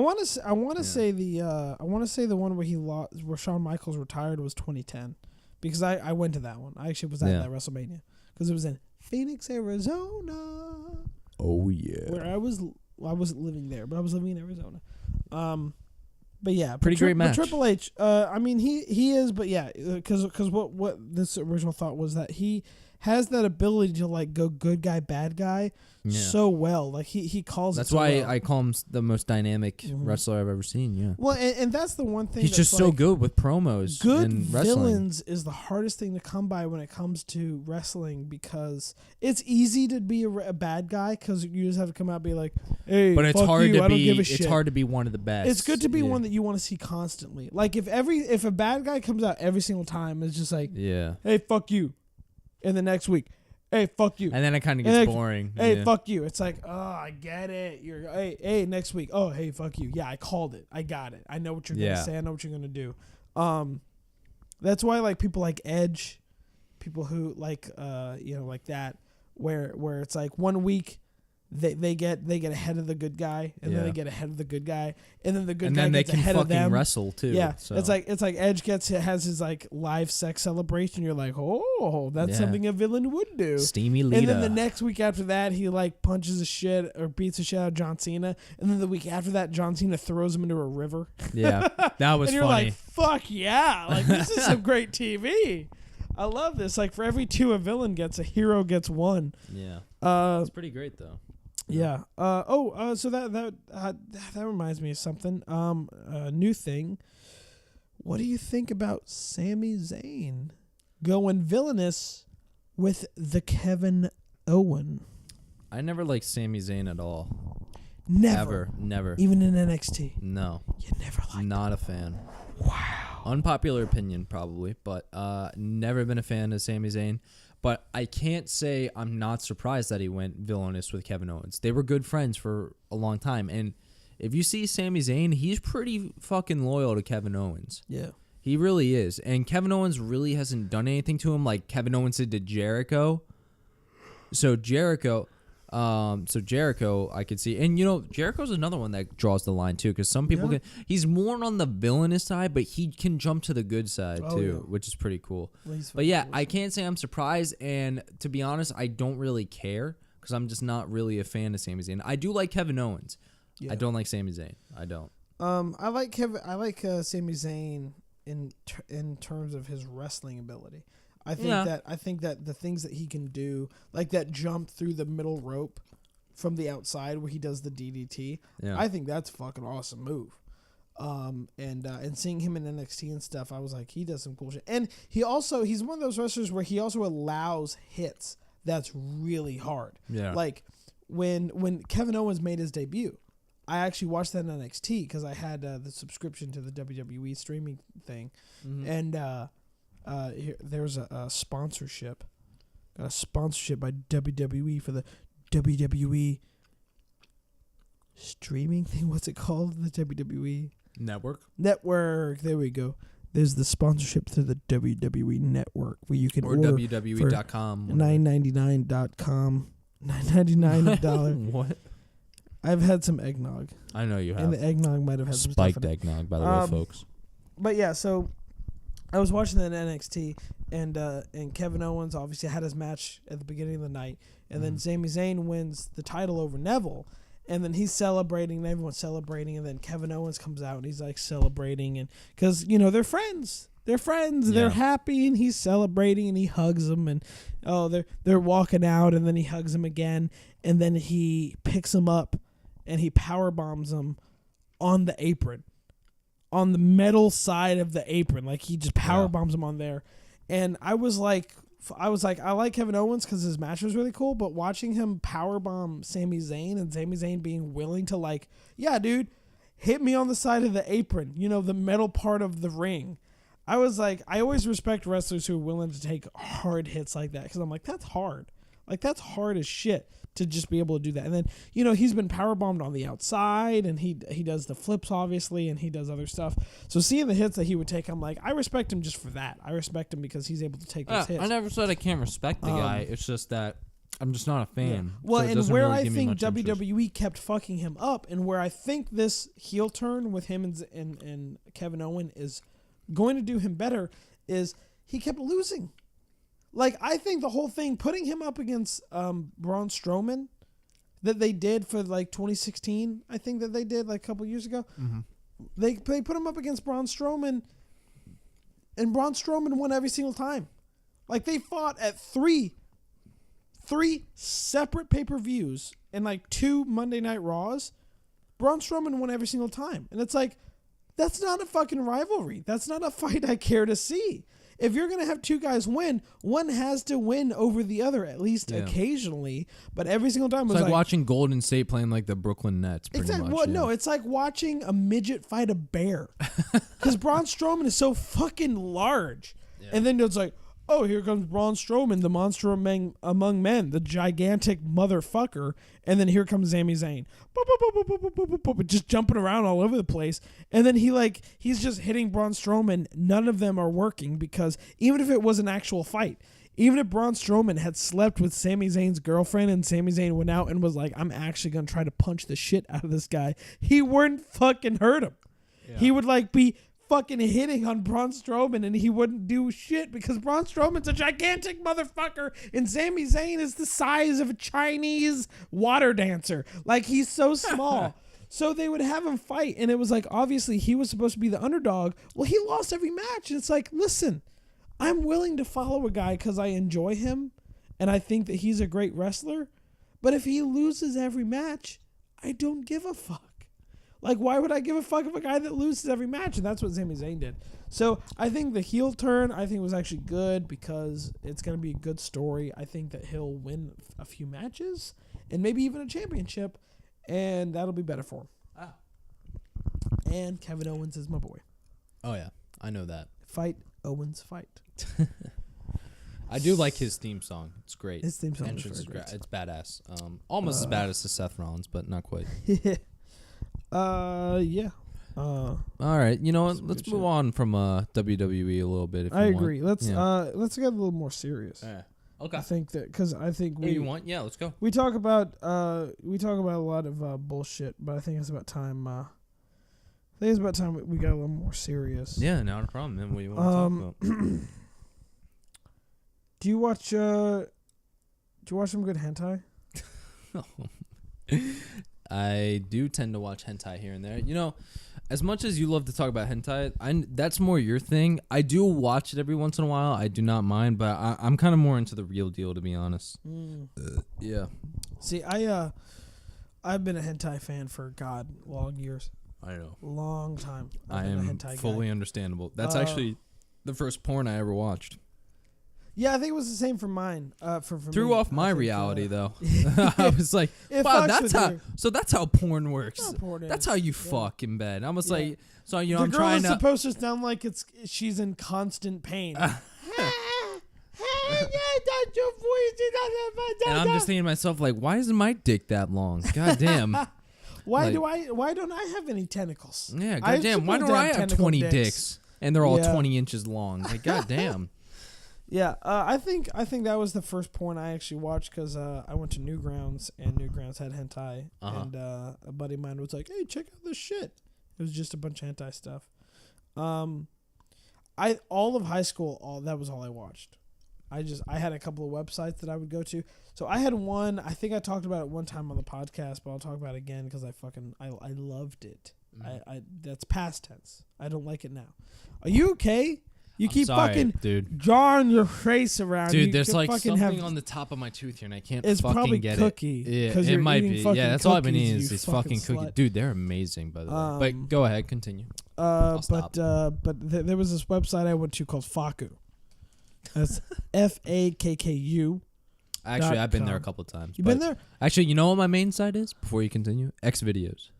want to say the one where he lost, where Shawn Michaels retired was 2010, because I went to that one. I actually was at that WrestleMania because it was in Phoenix, Arizona. Oh yeah, where I wasn't living there, but I was living in Arizona. But yeah, pretty great match. But Triple H, I mean, he is, but yeah, because what this original thought was that he has that ability to like go good guy, bad guy so well. Like he calls. That's it so why well. I call him the most dynamic wrestler I've ever seen. Yeah. Well, and that's the one thing. He's just so good with promos. Good and wrestling. Villains is the hardest thing to come by when it comes to wrestling because it's easy to be a bad guy because you just have to come out and be like, hey, but it's fuck hard you, to I don't be. give a It's shit. hard to be one of the best. It's good to be one that you want to see constantly. Like if a bad guy comes out every single time, it's just like, hey, fuck you, and the next week, hey, fuck you. And then it kind of gets boring. Hey, fuck you. It's like, oh, I get it. Hey, next week. Oh, hey, fuck you. Yeah, I called it. I got it. I know what you're going to say. I know what you're going to do. That's why, like, people like Edge, people who, like, like that, where it's like 1 week, they get ahead of the good guy, and then they get ahead of the good guy, and then the good guy gets ahead of them. And then they can fucking wrestle too. Yeah, so. it's like Edge has his like live sex celebration. You're like, oh, that's something a villain would do. Steamy Lita. And then the next week after that, he like punches the shit or beats the shit out of John Cena, and then the week after that, John Cena throws him into a river. Yeah, that was and you're like, fuck yeah, like this is some great TV. I love this. Like for every 2 a villain gets, a hero gets 1. Yeah, it's pretty great though. Yeah. So that reminds me of something. A new thing. What do you think about Sami Zayn going villainous with the Kevin Owen? I never liked Sami Zayn at all. Never. Never. Even in NXT. No. You never liked Not a fan. Wow. Unpopular opinion, probably, but never been a fan of Sami Zayn. But I can't say I'm not surprised that he went villainous with Kevin Owens. They were good friends for a long time. And if you see Sami Zayn, he's pretty fucking loyal to Kevin Owens. Yeah. He really is. And Kevin Owens really hasn't done anything to him like Kevin Owens did to Jericho. So Jericho, I could see. And, Jericho's another one that draws the line, too, because some people he's more on the villainous side, but he can jump to the good side, too, which is pretty cool. But, yeah, I can't say I'm surprised. And, to be honest, I don't really care because I'm just not really a fan of Sami Zayn. I do like Kevin Owens. Yeah. I don't like Sami Zayn. I don't. I like Sami Zayn in terms of his wrestling ability. I think that the things that he can do, like that jump through the middle rope from the outside where he does the DDT, I think that's a fucking awesome move. And seeing him in NXT and stuff, I was like, he does some cool shit. And he's one of those wrestlers where he also allows hits that's really hard. Yeah. Like when Kevin Owens made his debut, I actually watched that in NXT because I had the subscription to the WWE streaming thing, and there's a sponsorship. Got a sponsorship by WWE for the WWE streaming thing. What's it called? The WWE Network. There we go. There's the sponsorship through the WWE Network where you can order WWE.com. $9.99.com. $9.99. What? I've had some eggnog. I know you have. And the eggnog might have had some spiked stuff in eggnog, by the way, folks. But yeah, so I was watching that in NXT, and Kevin Owens obviously had his match at the beginning of the night, and then Sami Zayn wins the title over Neville, and then he's celebrating, and everyone's celebrating, and then Kevin Owens comes out, and he's like celebrating, and because they're friends. They're friends. Yeah. They're happy, and he's celebrating, and he hugs them, and they're walking out, and then he hugs him again, and then he picks him up, and he power bombs him on the apron, on the metal side of the apron, like he just power bombs him on there, and I was like, I like Kevin Owens because his match was really cool, but watching him power bomb Sami Zayn and Sami Zayn being willing to like, yeah, dude, hit me on the side of the apron, the metal part of the ring. I was like, I always respect wrestlers who are willing to take hard hits like that because I'm like, that's hard. Like, that's hard as shit to just be able to do that. And then, he's been powerbombed on the outside, and he does the flips, obviously, and he does other stuff. So seeing the hits that he would take, I'm like, I respect him just for that. I respect him because he's able to take those hits. I never said I can't respect the guy. It's just that I'm just not a fan. Yeah. Well, so and where really I think WWE kept fucking him up, and where I think this heel turn with him and Kevin Owen is going to do him better, is he kept losing. Like, I think the whole thing, putting him up against Braun Strowman that they did for, like, 2016, I think that they did, like, a couple years ago. Mm-hmm. They put him up against Braun Strowman, and Braun Strowman won every single time. Like, they fought at three separate pay-per-views and, like, 2 Monday Night Raws. Braun Strowman won every single time. And it's like, that's not a fucking rivalry. That's not a fight I care to see. If you're going to have two guys win, one has to win over the other, at least occasionally. But every single time it's like watching Golden State playing like the Brooklyn Nets, pretty much. Well, no, it's like watching a midget fight a bear. Because Braun Strowman is so fucking large. Yeah. And then it's like, oh, here comes Braun Strowman, the monster among men, the gigantic motherfucker. And then here comes Sami Zayn. Just jumping around all over the place. And then he's just hitting Braun Strowman. None of them are working because even if it was an actual fight, even if Braun Strowman had slept with Sami Zayn's girlfriend and Sami Zayn went out and was like, I'm actually going to try to punch the shit out of this guy, he wouldn't fucking hurt him. Yeah. He would be fucking hitting on Braun Strowman and he wouldn't do shit because Braun Strowman's a gigantic motherfucker and Sami Zayn is the size of a Chinese water dancer. Like, he's so small. So they would have him fight, and it was like, obviously he was supposed to be the underdog. Well, he lost every match, and it's like, listen, I'm willing to follow a guy because I enjoy him and I think that he's a great wrestler, But if he loses every match, I don't give a fuck. Like, why would I give a fuck of a guy that loses every match? And that's what Sami Zayn did. So I think the heel turn, I think, was actually good because it's going to be a good story. I think that he'll win a few matches and maybe even a championship, and that'll be better for him. Ah. And Kevin Owens is my boy. Oh, yeah. I know that. Fight, Owens, fight. I do like his theme song. It's great. His theme song Entrance is great. It's badass. Almost as bad as the Seth Rollins, but not quite. Yeah. All right. You know what? Let's move on from WWE a little bit. If I you agree. Want. Let's get a little more serious. Okay. I think that because I think you want? Yeah, let's go. we talk about a lot of bullshit, but I think it's about time. We got a little more serious. Yeah, not a problem. Then what do you want to talk about? Do you watch some good hentai? I do tend to watch hentai here and there. You know, as much as you love to talk about hentai, that's more your thing. I do watch it every once in a while. I do not mind, but I'm kind of more into the real deal, to be honest. Yeah. See, I've been a hentai fan for long years. I know. Long time. I am fully understandable. That's actually the first porn I ever watched. Yeah, I think it was the same for mine. Threw me, off my reality though. I was like, It wow, fucks that's with how. your- So that's how porn works. That's how porn is. That's how you fuck in bed. I was Yeah. like, so you know, the I'm girl trying is to. supposed to sound like she's in constant pain. And I'm just thinking to myself, like, why isn't my dick that long? God damn. Why don't I have any tentacles? Yeah, I goddamn. Why supposed don't to I have have tentacle 20 dicks. dicks and they're all Yeah. 20 inches long? Like, goddamn. Yeah, I think that was the first porn I actually watched because I went to Newgrounds and Newgrounds had hentai, and a buddy of mine was like, "Hey, check out this shit." It was just a bunch of hentai stuff. All of high school, that was all I watched. I had a couple of websites that I would go to. So I had one. I think I talked about it one time on the podcast, but I'll talk about it again because I loved it. That's past tense. I don't like it now. Are you okay? You keep sorry, fucking dude. drawing your face around. Dude, you there's like fucking something on the top of my tooth here, and I can't It's fucking probably get cookie. it. Yeah, 'cause it you're might eating be. fucking Yeah, that's all I've been cookies, eating you is these fucking fucking cookies. slut. Dude, they're amazing, by the way. But go ahead, continue. I'll stop. There was this website I went to called Faku. That's FAKKU. Actually, I've been there a .com. couple of times. You been there? Actually, you know what my main site is? Before you continue, Xvideos.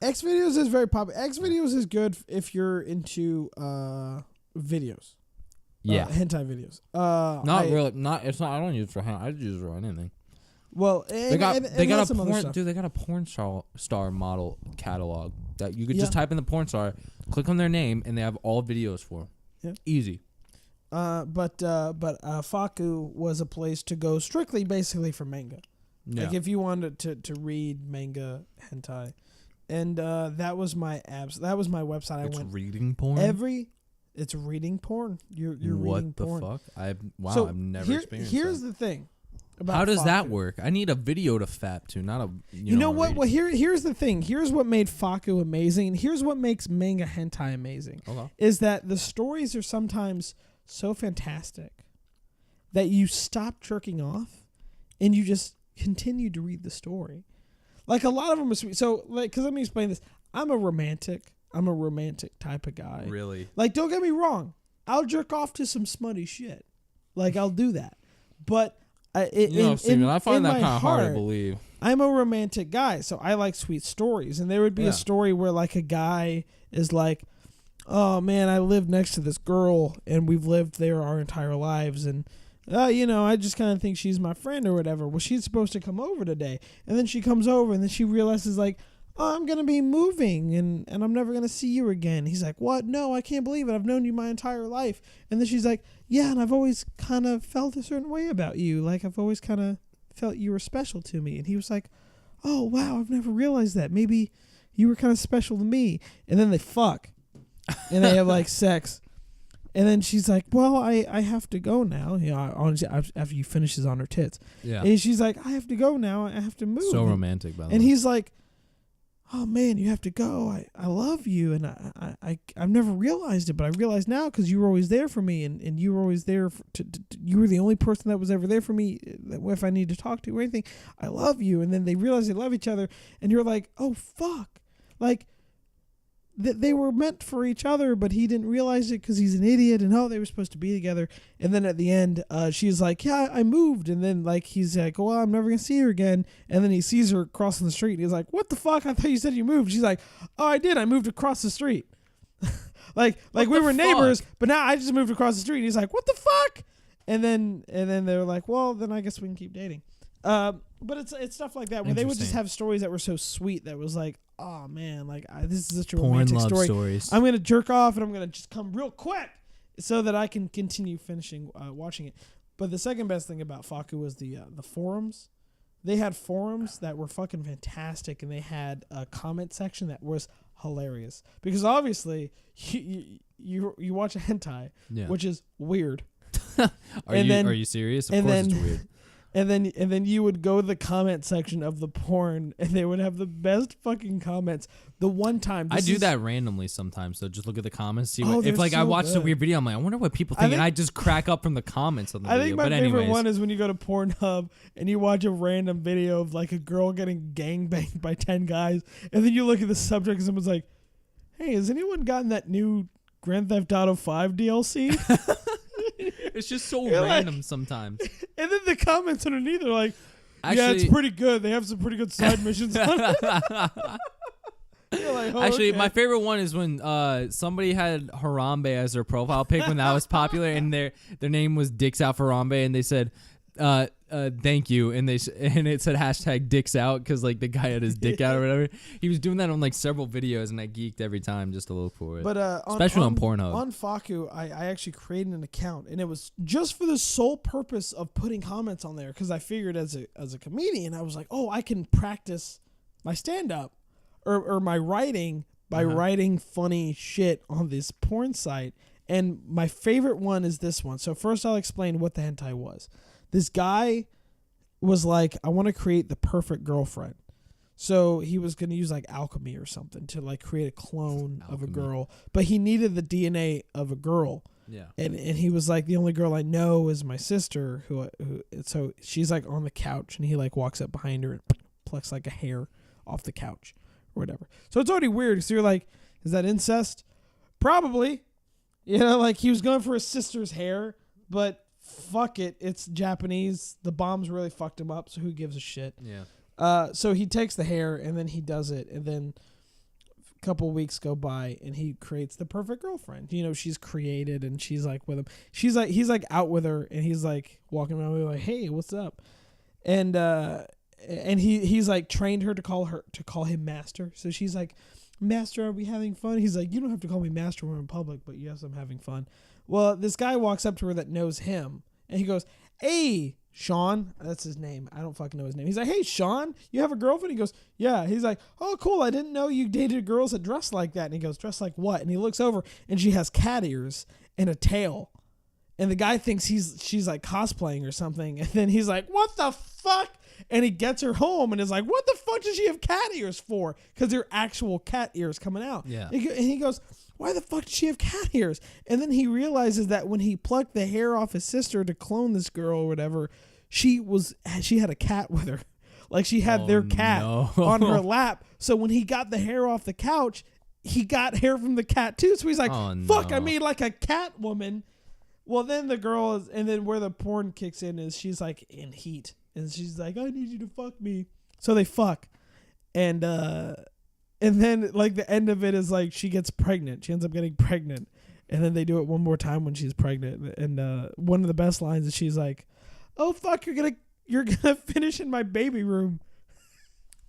Xvideos is very popular. Xvideos is good if you're into videos. Yeah. Hentai videos. Really. Not. It's not. I don't use it for hand. I just use it for anything. Well, They got a some other porn. stuff. Dude, they got a porn star model catalog that you could just type in the porn star, click on their name, and they have all videos for them. Yeah. Easy. But Faku was a place to go strictly, basically for manga. Yeah. Like if you wanted to read manga hentai, and that was my That was my website. It's I went reading porn. It's reading porn. You're reading what the porn. fuck? I've never experienced. Here's that. the thing. About How does Faku. that work? I need a video to fap to, not a. You know what? reading. Well, here's the thing. Here's what made Faku amazing, and here's what makes manga hentai amazing. Okay. Is that the stories are sometimes so fantastic that you stop jerking off and you just continue to read the story. Like a lot of them are sweet. So, like, because let me explain this. I'm a romantic type of guy. Really? Like, don't get me wrong. I'll jerk off to some smutty shit. Like, I'll do that. But Steven, I find that my kind of hard to heart, believe. I'm a romantic guy, so I like sweet stories. And there would be a story where, like, a guy is like, oh, man, I live next to this girl, and we've lived there our entire lives, and, I just kind of think she's my friend or whatever. Well, she's supposed to come over today. And then she comes over, and then she realizes, like, oh, I'm going to be moving, and I'm never going to see you again. He's like, what? No, I can't believe it. I've known you my entire life. And then she's like, yeah, and I've always kind of felt a certain way about you. Like, I've always kind of felt you were special to me. And he was like, oh, wow, I've never realized that. Maybe you were kind of special to me. And then they fuck. And they have, like, sex. And then she's like, well, I have to go now. After you finishes on her tits. Yeah. And she's like, I have to go now. I have to move. So romantic, by the way. And he's like, oh man, you have to go. I love you, and I've never realized it, but I realize now because you were always there for me, and you were always there. You were the only person that was ever there for me if I need to talk to you or anything. I love you, and then they realize they love each other, and you're like, oh fuck, like. They were meant for each other, but he didn't realize it because he's an idiot, and they were supposed to be together. And then at the end, she's like, yeah, I moved. And then like he's like, well, I'm never going to see her again. And then he sees her crossing the street, and he's like, what the fuck? I thought you said you moved. She's like, oh, I did. I moved across the street. like we were neighbors, but now I just moved across the street. And he's like, what the fuck? And then they were like, well, then I guess we can keep dating. But it's stuff like that where they would just have stories that were so sweet that was like, oh man, like this is such a romantic story. Stories. I'm gonna jerk off and I'm gonna just come real quick so that I can continue finishing watching it. But the second best thing about Faku was the forums. They had forums that were fucking fantastic, and they had a comment section that was hilarious because obviously you watch a hentai, which is weird. Are you serious? Of course it's weird. And then you would go to the comment section of the porn, and they would have the best fucking comments. The one time I do that randomly sometimes, so just look at the comments, see if so I watched good. a weird video, I'm like, I wonder what people think, and I just crack up from the comments on the video. I think my favorite one is when you go to Pornhub and you watch a random video of like a girl getting gangbanged by 10 guys, and then you look at the subject and someone's like, "Hey, has anyone gotten that new Grand Theft Auto 5 DLC?" It's just so random sometimes. And then the comments underneath are like, yeah, it's pretty good. They have some pretty good side missions on it. Like, Actually, my favorite one is when somebody had Harambe as their profile pic when that was popular, and their name was Dicks Out for Harambe, and they said, thank you, and it said hashtag Dicks Out because like the guy had his dick out or whatever. He was doing that on like several videos, and I geeked every time just to look for it. But especially on Pornhub. On Faku, I actually created an account, and it was just for the sole purpose of putting comments on there because I figured as a comedian, I was like, oh, I can practice my stand up or my writing by writing funny shit on this porn site. And my favorite one is this one. So first I'll explain what the hentai was. This guy was like, I want to create the perfect girlfriend. So he was going to use like alchemy or something to like create a clone of a girl. But he needed the DNA of a girl. Yeah. And he was like, the only girl I know is my sister. Who so she's like on the couch, and he like walks up behind her and plucks like a hair off the couch or whatever. So it's already weird. So you're like, is that incest? Probably. You know, like he was going for his sister's hair, but fuck it, it's Japanese. The bombs really fucked him up, so who gives a shit? Yeah. So he takes the hair and then he does it, and then a couple weeks go by and he creates the perfect girlfriend. You know, she's created and she's like with him. He's like out with her, and he's like walking around with her like, hey, what's up? And he's like trained her to call him master. So she's like, master, are we having fun? He's like, you don't have to call me master when we're in public, but yes, I'm having fun. Well, this guy walks up to her that knows him, and he goes, hey, Sean. That's his name. I don't fucking know his name. He's like, hey, Sean, you have a girlfriend? He goes, yeah. He's like, oh, cool. I didn't know you dated girls that dress like that. And he goes, dress like what? And he looks over, and she has cat ears and a tail. And the guy thinks she's like cosplaying or something. And then he's like, what the fuck? And he gets her home and is like, what the fuck does she have cat ears for? Because they're actual cat ears coming out. Yeah. And he goes, why the fuck does she have cat ears? And then he realizes that when he plucked the hair off his sister to clone this girl or whatever, she had a cat with her. Like she had their cat on her lap. So when he got the hair off the couch, he got hair from the cat too. So he's like, fuck, I made like a cat woman. Well, then the girl is, and then where the porn kicks in is she's like in heat. And she's like, I need you to fuck me. So they fuck. And then like the end of it is like she gets pregnant. She ends up getting pregnant. And then they do it one more time when she's pregnant. And one of the best lines is she's like, oh fuck, you're gonna finish in my baby room.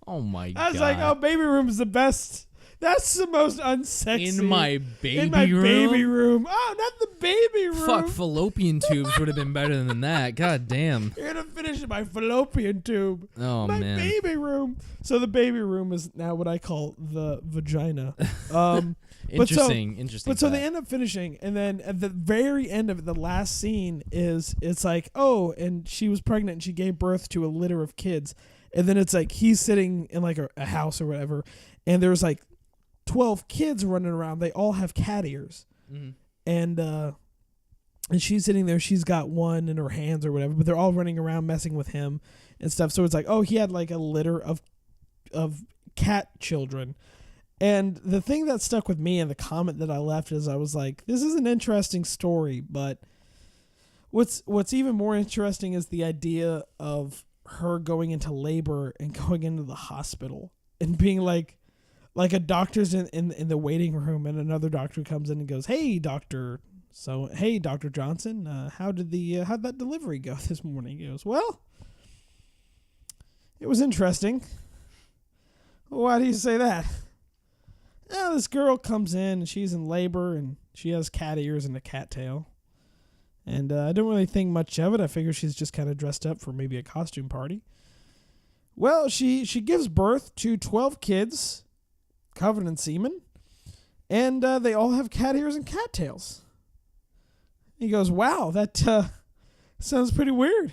Oh my god. I was like, oh, baby room is the best. That's the most unsexy. In my baby room. Oh, not the baby room. Fuck, fallopian tubes would have been better than that. God damn. You're going to finish in my fallopian tube. Oh, my man. baby room. So the baby room is now what I call the vagina. Interesting. But so they end up finishing, and then at the very end of it, the last scene it's like, oh, and she was pregnant and she gave birth to a litter of kids. And then it's like he's sitting in like a house or whatever, and there's like 12 kids running around. They all have cat ears, and she's sitting there. She's got one in her hands or whatever, but they're all running around messing with him and stuff. So it's like, oh, he had like a litter of cat children. And the thing that stuck with me and the comment that I left is I was like, this is an interesting story, but what's even more interesting is the idea of her going into labor and going into the hospital and being like a doctor's in the waiting room, and another doctor comes in and goes, hey, Dr. Johnson, how'd that delivery go this morning? He goes, well, it was interesting. Why do you say that? This girl comes in and she's in labor and she has cat ears and a cat tail. And I don't really think much of it. I figure she's just kind of dressed up for maybe a costume party. Well, she gives birth to 12 kids covered in semen. And they all have cat ears and cat tails. He goes, wow, that sounds pretty weird.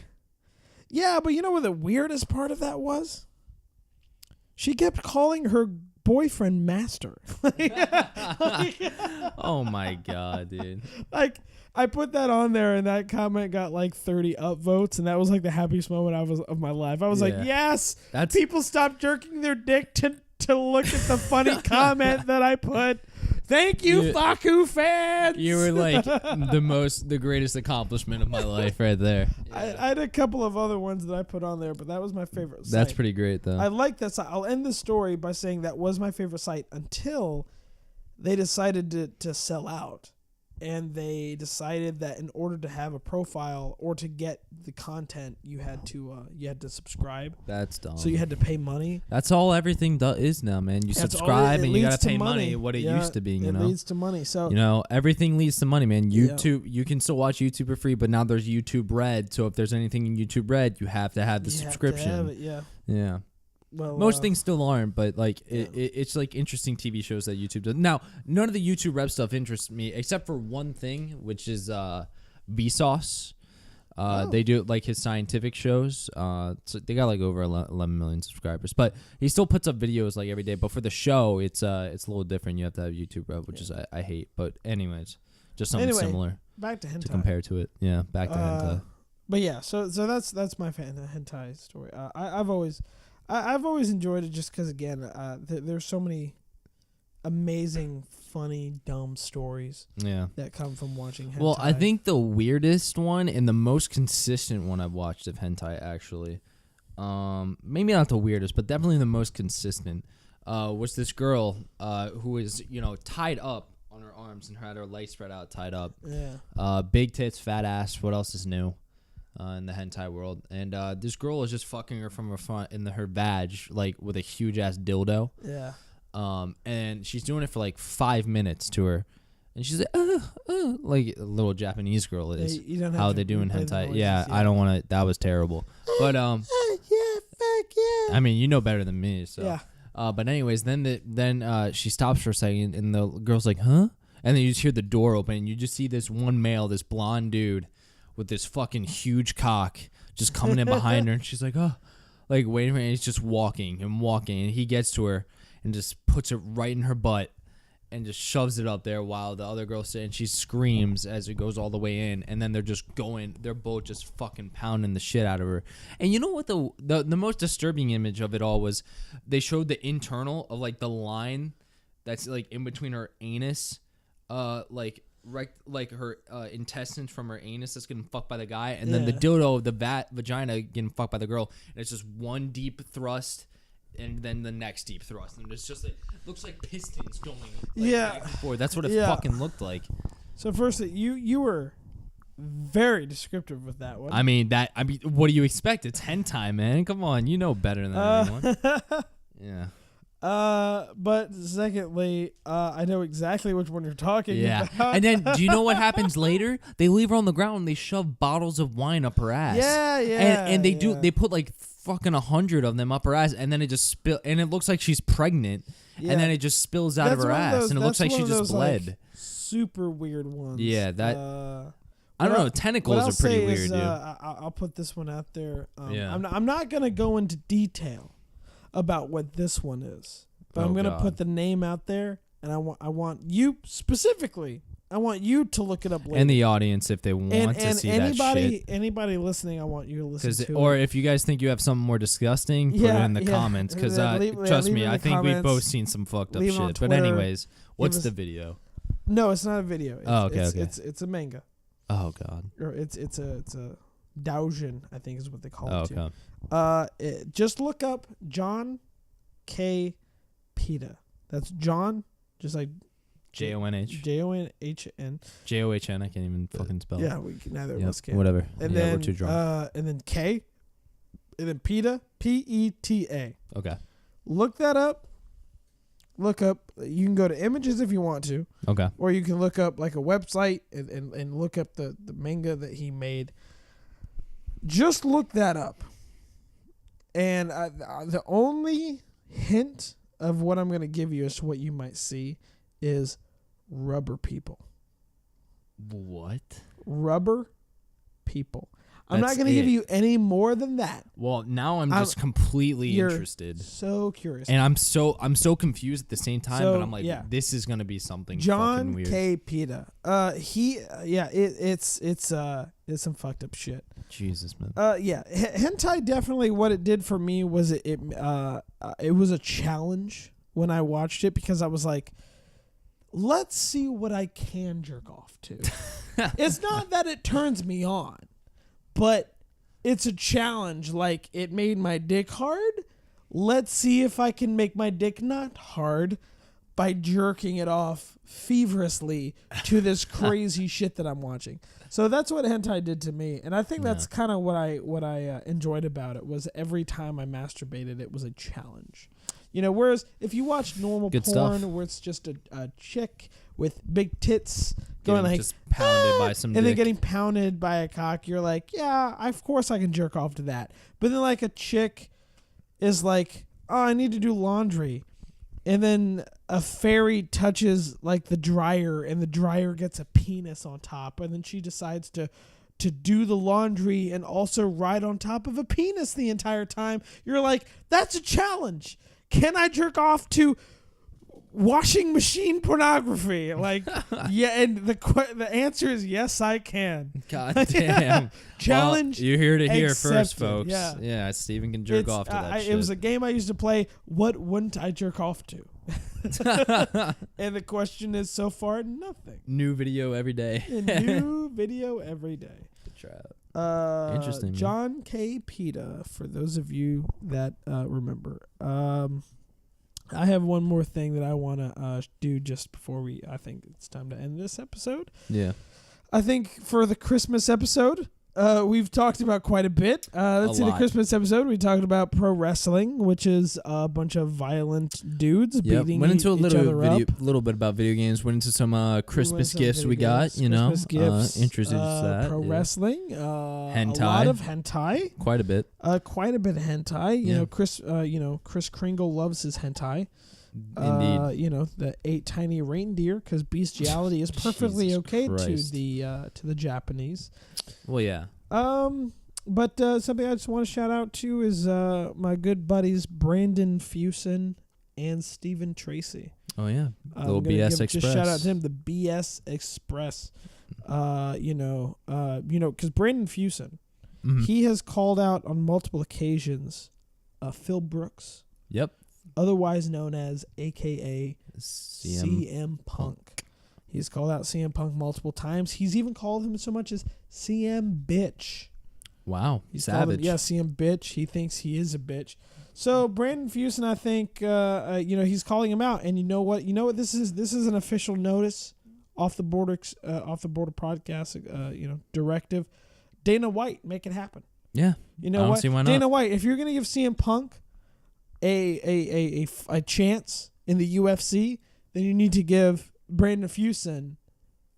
Yeah, but you know what the weirdest part of that was? She kept calling her boyfriend master. Oh my God, dude. Like, I put that on there and that comment got like 30 upvotes, and that was like the happiest moment of my life. I was like, yes, people stopped jerking their dick to look at the funny comment that I put. Thank you, Faku fans. You were like the greatest accomplishment of my life right there. Yeah. I had a couple of other ones that I put on there, but that was my favorite site. That's pretty great, though. I like that site. I'll end the story by saying that was my favorite site until they decided to sell out. And they decided that in order to have a profile or to get the content, you had to subscribe. That's dumb. So you had to pay money. That's all everything is now, man. You subscribe and you gotta pay money. What it used to be, it leads to money. So everything leads to money, man. YouTube, you can still watch YouTube for free, but now there's YouTube Red. So if there's anything in YouTube Red, you have to have the subscription. Have to have it, yeah. Well, most things still aren't, but like it's like interesting TV shows that YouTube does. Now, none of the YouTube Rev stuff interests me except for one thing, which is Vsauce. They do like his scientific shows. So they got like over 11 million subscribers, but he still puts up videos like every day. But for the show, it's a little different. You have to have YouTube Rev, which is I hate. But anyways, just something similar. Back to hentai. To compare to it, yeah. Back to hentai. But yeah, so that's my hentai story. I've always enjoyed it just because, again, there's so many amazing, funny, dumb stories that come from watching hentai. Well, I think the weirdest one and the most consistent one I've watched of hentai, actually, maybe not the weirdest, but definitely the most consistent, was this girl who was, tied up on her arms and had her legs spread out, tied up. Yeah. Big tits, fat ass. What else is new? In the hentai world, and this girl is just fucking her from her front in her vag, like with a huge ass dildo. Yeah. And she's doing it for like 5 minutes to her, and she's like, like a little Japanese girl is. You don't have how to they do in replay the hentai. noises, Yeah, I don't want to. That was terrible. But yeah, fuck yeah. I mean, you know better than me, so. Yeah. But anyways, then she stops for a second, and the girl's like, huh? And then you just hear the door open, and you just see this one male, this blonde dude, with this fucking huge cock just coming in behind her, and she's like, oh, like waiting for him, and he's just walking, and he gets to her and just puts it right in her butt and just shoves it up there while the other girl's sitting. She screams as it goes all the way in, and then they're both just fucking pounding the shit out of her. And you know what the most disturbing image of it all was? They showed the internal of like the line that's like in between her anus, like her intestines from her anus that's getting fucked by the guy, and then the dildo of the vagina getting fucked by the girl, and it's just one deep thrust and then the next deep thrust, and it's just like looks like pistons going back and forth. That's what it fucking looked like. So first, you were very descriptive with that one. I mean, what do you expect? It's hentai, man. Come on, you know better than anyone. Yeah. But secondly, I know exactly which one you're talking about. And then, do you know what happens later? They leave her on the ground and they shove bottles of wine up her ass. Yeah. And they put like fucking 100 of them up her ass, and then it just spill, and it looks like she's pregnant, and then it just spills out of her ass, and it looks like she just bled. Like, super weird ones. Yeah, that. I don't know. Tentacles are pretty weird, dude. I'll put this one out there. I'm not gonna go into detail about what this one is. but I'm gonna put the name out there, and I want you specifically. I want you to look it up later. And the audience, if they want to see that shit. Anybody listening, I want you to listen to or it. if you guys think you have something more disgusting, put it in the comments. Because trust me, I think we've both seen some fucked up shit. But anyways, what's the video? No, it's not a video. It's a manga. Oh God. Or it's a doujin, I think is what they call it. Okay. Just look up John K. Pita. That's John, just like Jonh. John. John. I can't even fucking spell. Yeah, we neither of us can. Whatever. And then we're too drunk. And then K, and then Peta, Peta. Okay. Look that up. Look up. You can go to images if you want to. Okay. Or you can look up like a website and look up the manga that he made. Just look that up. And the only hint of what I'm going to give you as to what you might see is rubber people. What? Rubber people. I'm not going to give you any more than that. Well, now I'm just completely interested. So curious. And I'm so confused at the same time, but I'm like, this is going to be something fucking weird. John K. Peta. It's some fucked up shit. Jesus, man. Hentai definitely what it did for me was it was a challenge when I watched it because I was like, let's see what I can jerk off to. It's not that it turns me on, but it's a challenge. Like, it made my dick hard. Let's see if I can make my dick not hard by jerking it off feverishly to this crazy shit that I'm watching. So that's what hentai did to me, and I think that's kind of what I enjoyed about it. Was every time I masturbated, it was a challenge. You know, whereas if you watch normal porn where it's just a chick with big tits going like just pounded by some and dick. then getting pounded by a cock, you're like, yeah, of course I can jerk off to that. But then like a chick is like, oh, I need to do laundry. And then a fairy touches like the dryer and the dryer gets a penis on top. And then she decides to do the laundry and also ride on top of a penis the entire time. You're like, that's a challenge. Can I jerk off to washing machine pornography? Like, yeah. And the answer is yes, I can. God damn. Challenge. Well, you're here to hear accepted. first, folks. Yeah, Steven can jerk off to that shit. It was a game I used to play. What wouldn't I jerk off to? And the question is, so far, nothing. New video every day. New video every day. Good try. Interesting. John K. Peta, for those of you that remember. I have one more thing that I want to do just before I think it's time to end this episode. Yeah. I think for the Christmas episode, we've talked about quite a bit. Let's see, the Christmas episode, we talked about pro wrestling, which is a bunch of violent dudes beating went into each other up. little bit about video games. Went into some Christmas gifts we got. Christmas gifts. Introduced that. Pro wrestling. Hentai. A lot of hentai. Quite a bit. Quite a bit of hentai. You know, Chris Kringle loves his hentai. Indeed. You know, the 8 tiny reindeer, because bestiality is perfectly okay to the Japanese. Well, yeah. But something I just want to shout out to is my good buddies Brandon Fusen and Stephen Tracy. Oh yeah, little BS Express. Just shout out to him, the BS Express. You know, because Brandon Fusen, he has called out on multiple occasions, Phil Brooks. Yep. Otherwise known as AKA CM Punk. He's called out CM Punk multiple times. He's even called him so much as CM Bitch. Wow. He's savage. CM Bitch. He thinks he is a bitch. So Brandon Fusen, I think, he's calling him out. And you know what? This is an official notice off the border podcast, directive. Dana White, make it happen. Yeah. You know what? See why not. Dana White, if you're gonna give CM Punk a chance in the UFC, then you need to give Brandon Fusen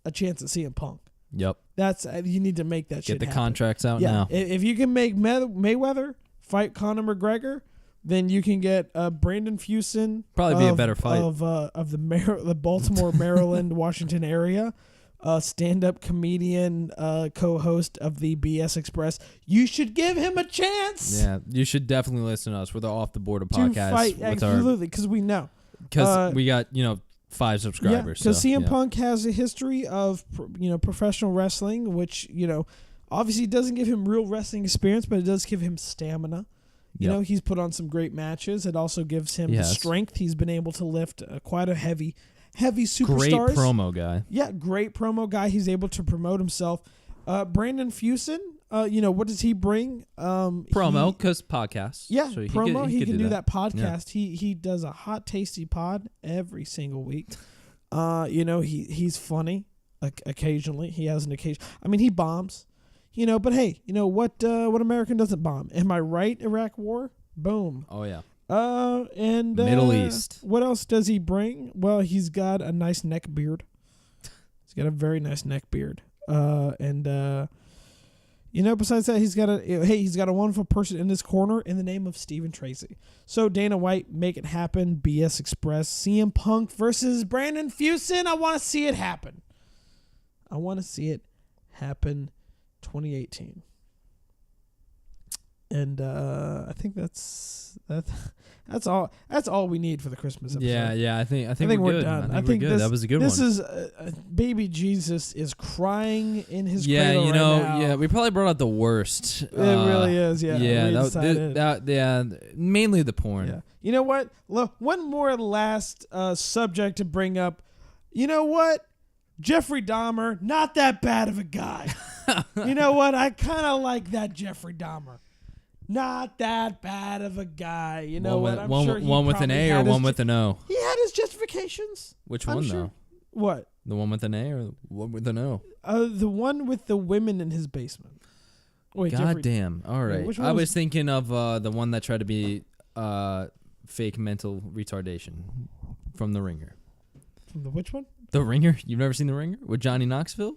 a chance at CM Punk. Yep. That's you need to make that shit Get the happen. contracts out now. If you can make Mayweather fight Conor McGregor, then you can get Brandon Fusen. Probably be a better fight of the Baltimore, Maryland, Washington area. Stand-up comedian, co-host of the BS Express. You should give him a chance. Yeah, you should definitely listen to us. We're the Off the Border podcast. Absolutely, because we know. Because we got 5 subscribers. Because so, CM Punk has a history of professional wrestling, which obviously doesn't give him real wrestling experience, but it does give him stamina. He's put on some great matches. It also gives him the strength. He's been able to lift quite a heavy superstars. Great promo guy. Yeah, great promo guy. He's able to promote himself. Brandon Fusen, what does he bring? Promo, because podcasts. Yeah, so promo. He can do that podcast. Yeah. He does a hot, tasty pod every single week. He's funny occasionally. He has an occasion. I mean, he bombs. But hey, what American doesn't bomb? Am I right? Iraq War? Boom. Oh yeah. And Middle East. What else does he bring? Well, he's got a nice neck beard. He's got a very nice neck beard. Besides that, he's got a wonderful person in his corner in the name of Stephen Tracy. So Dana White, make it happen. BS Express, CM Punk versus Brandon Fusen. I want to see it happen. 2018. And I think that's all we need for the Christmas episode. Yeah. I think we're good. Done. I think we're good. That was a good one. This is baby Jesus is crying in his cradle cradle right now. Yeah, we probably brought out the worst. It really is. Yeah. Yeah, mainly the porn. Yeah. You know what? Look, one more last subject to bring up. You know what? Jeffrey Dahmer, not that bad of a guy. You know what? I kind of like that Jeffrey Dahmer. Not that bad of a guy. You know what? I'm sure one with an A or one with an O? He had his justifications. Which one, though? What? The one with an A or the one with an O? The one with the women in his basement. Wait, God damn. All right. Which I one was thinking of the one that tried to be fake mental retardation from The Ringer. From the which one? The Ringer? You've never seen The Ringer with Johnny Knoxville?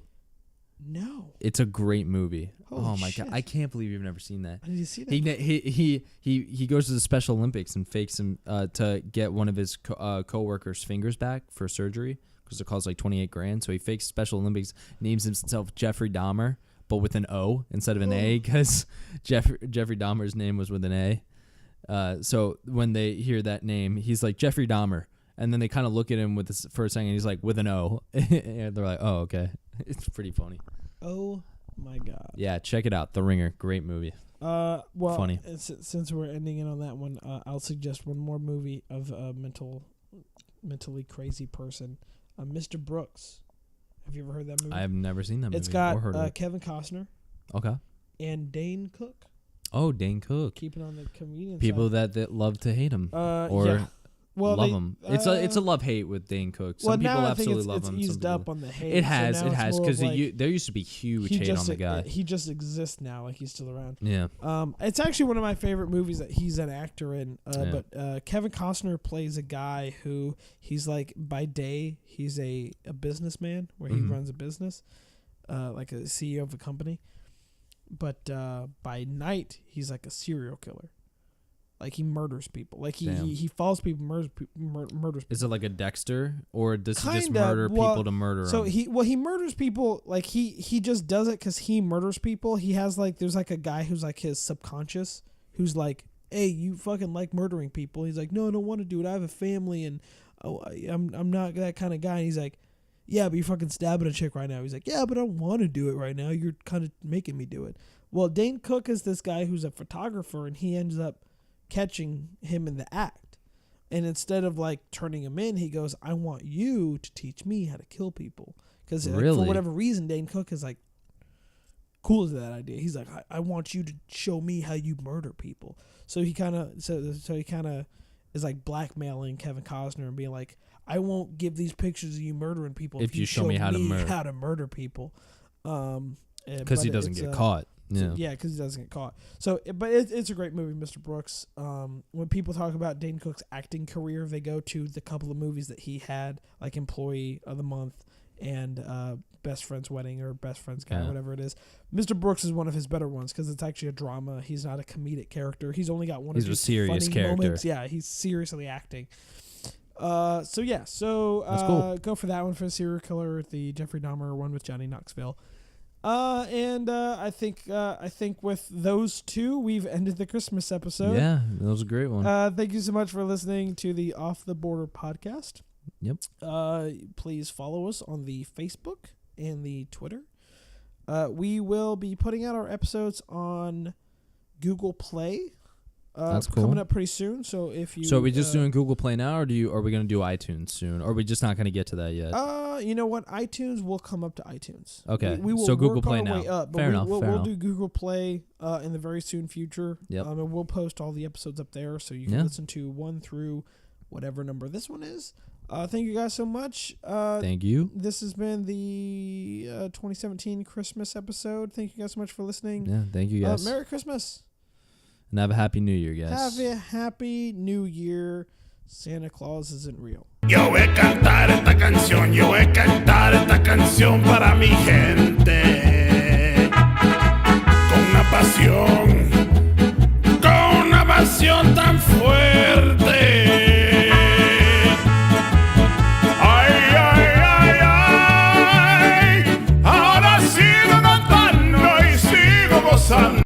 No. It's a great movie. Holy my shit. God. I can't believe you've never seen that. I need to see that. He goes to the Special Olympics and fakes him to get one of his co-workers' fingers back for surgery because it costs like $28,000. So he fakes Special Olympics, names himself Jeffrey Dahmer, but with an O instead of an A because Jeffrey Dahmer's name was with an A. So when they hear that name, he's like Jeffrey Dahmer. And then they kind of look at him with this for a second. He's like, with an O. And they're like, oh, okay. It's pretty funny. Oh, my God. Yeah, check it out. The Ringer. Great movie. Well, funny. Since we're ending it on that one, I'll suggest one more movie of a mentally crazy person. Mr. Brooks. Have you ever heard that movie? I have never seen that movie. It's got or heard of it. Kevin Costner. Okay. And Dane Cook. Oh, Dane Cook. Keeping on the comedian People side. that love to hate him. Yeah. Well, love him. It's a love hate with Dane Cook. Some people absolutely love him. It's eased up on the hate. It has because there used to be huge hate on the guy. He just exists now, like he's still around. Yeah. It's actually one of my favorite movies that he's an actor in. But Kevin Costner plays a guy who he's like by day he's a businessman where he runs a business, like a CEO of a company, but by night he's like a serial killer. Like he murders people. Like he follows people, murders people. Is it like a Dexter, or does he just murder people to murder them? So he murders people. Like he just does it because he murders people. He has like there's like a guy who's like his subconscious who's like, hey, you fucking like murdering people. He's like, no, I don't want to do it. I have a family and I'm not that kind of guy. And he's like, yeah, but you're fucking stabbing a chick right now. He's like, yeah, but I don't want to do it right now. You're kind of making me do it. Well, Dane Cook is this guy who's a photographer, and he ends up catching him in the act, and instead of like turning him in, he goes, I want you to teach me how to kill people, because for whatever reason Dane Cook is like cool to that idea. He's like, I want you to show me how you murder people. So he kind of is like blackmailing Kevin Costner and being like, I won't give these pictures of you murdering people if you show me how to murder people, because he doesn't get caught. Yeah, because he doesn't get caught. So, but it's a great movie, Mr. Brooks. When people talk about Dane Cook's acting career, they go to the couple of movies that he had, like Employee of the Month and Best Friend's Wedding or Best Friend's Guy, whatever it is. Mr. Brooks is one of his better ones because it's actually a drama. He's not a comedic character. He's only got one or two serious funny character. moments. Yeah, he's seriously acting. That's cool. Go for that one for the serial killer, the Jeffrey Dahmer one with Johnny Knoxville. I think with those two, we've ended the Christmas episode. Yeah, that was a great one. Thank you so much for listening to the Off the Border podcast. Yep. Please follow us on the Facebook and the Twitter. We will be putting out our episodes on Google Play. That's cool. Coming up pretty soon. So if you, So are we just doing Google Play now, or are we gonna do iTunes soon, or are we just not gonna get to that yet? You know what? iTunes will come up to iTunes. Okay. We will so Google work Play our now. way up, but Fair enough. We'll do Google Play in the very soon future. Yep. And we'll post all the episodes up there, so you can listen to 1 through whatever number this one is. Thank you guys so much. Thank you. This has been the 2017 Christmas episode. Thank you guys so much for listening. Yeah. Thank you guys. Merry Christmas. And have a happy New Year, guys. Have a happy New Year. Santa Claus isn't real. Yo voy a cantar esta canción para mi gente.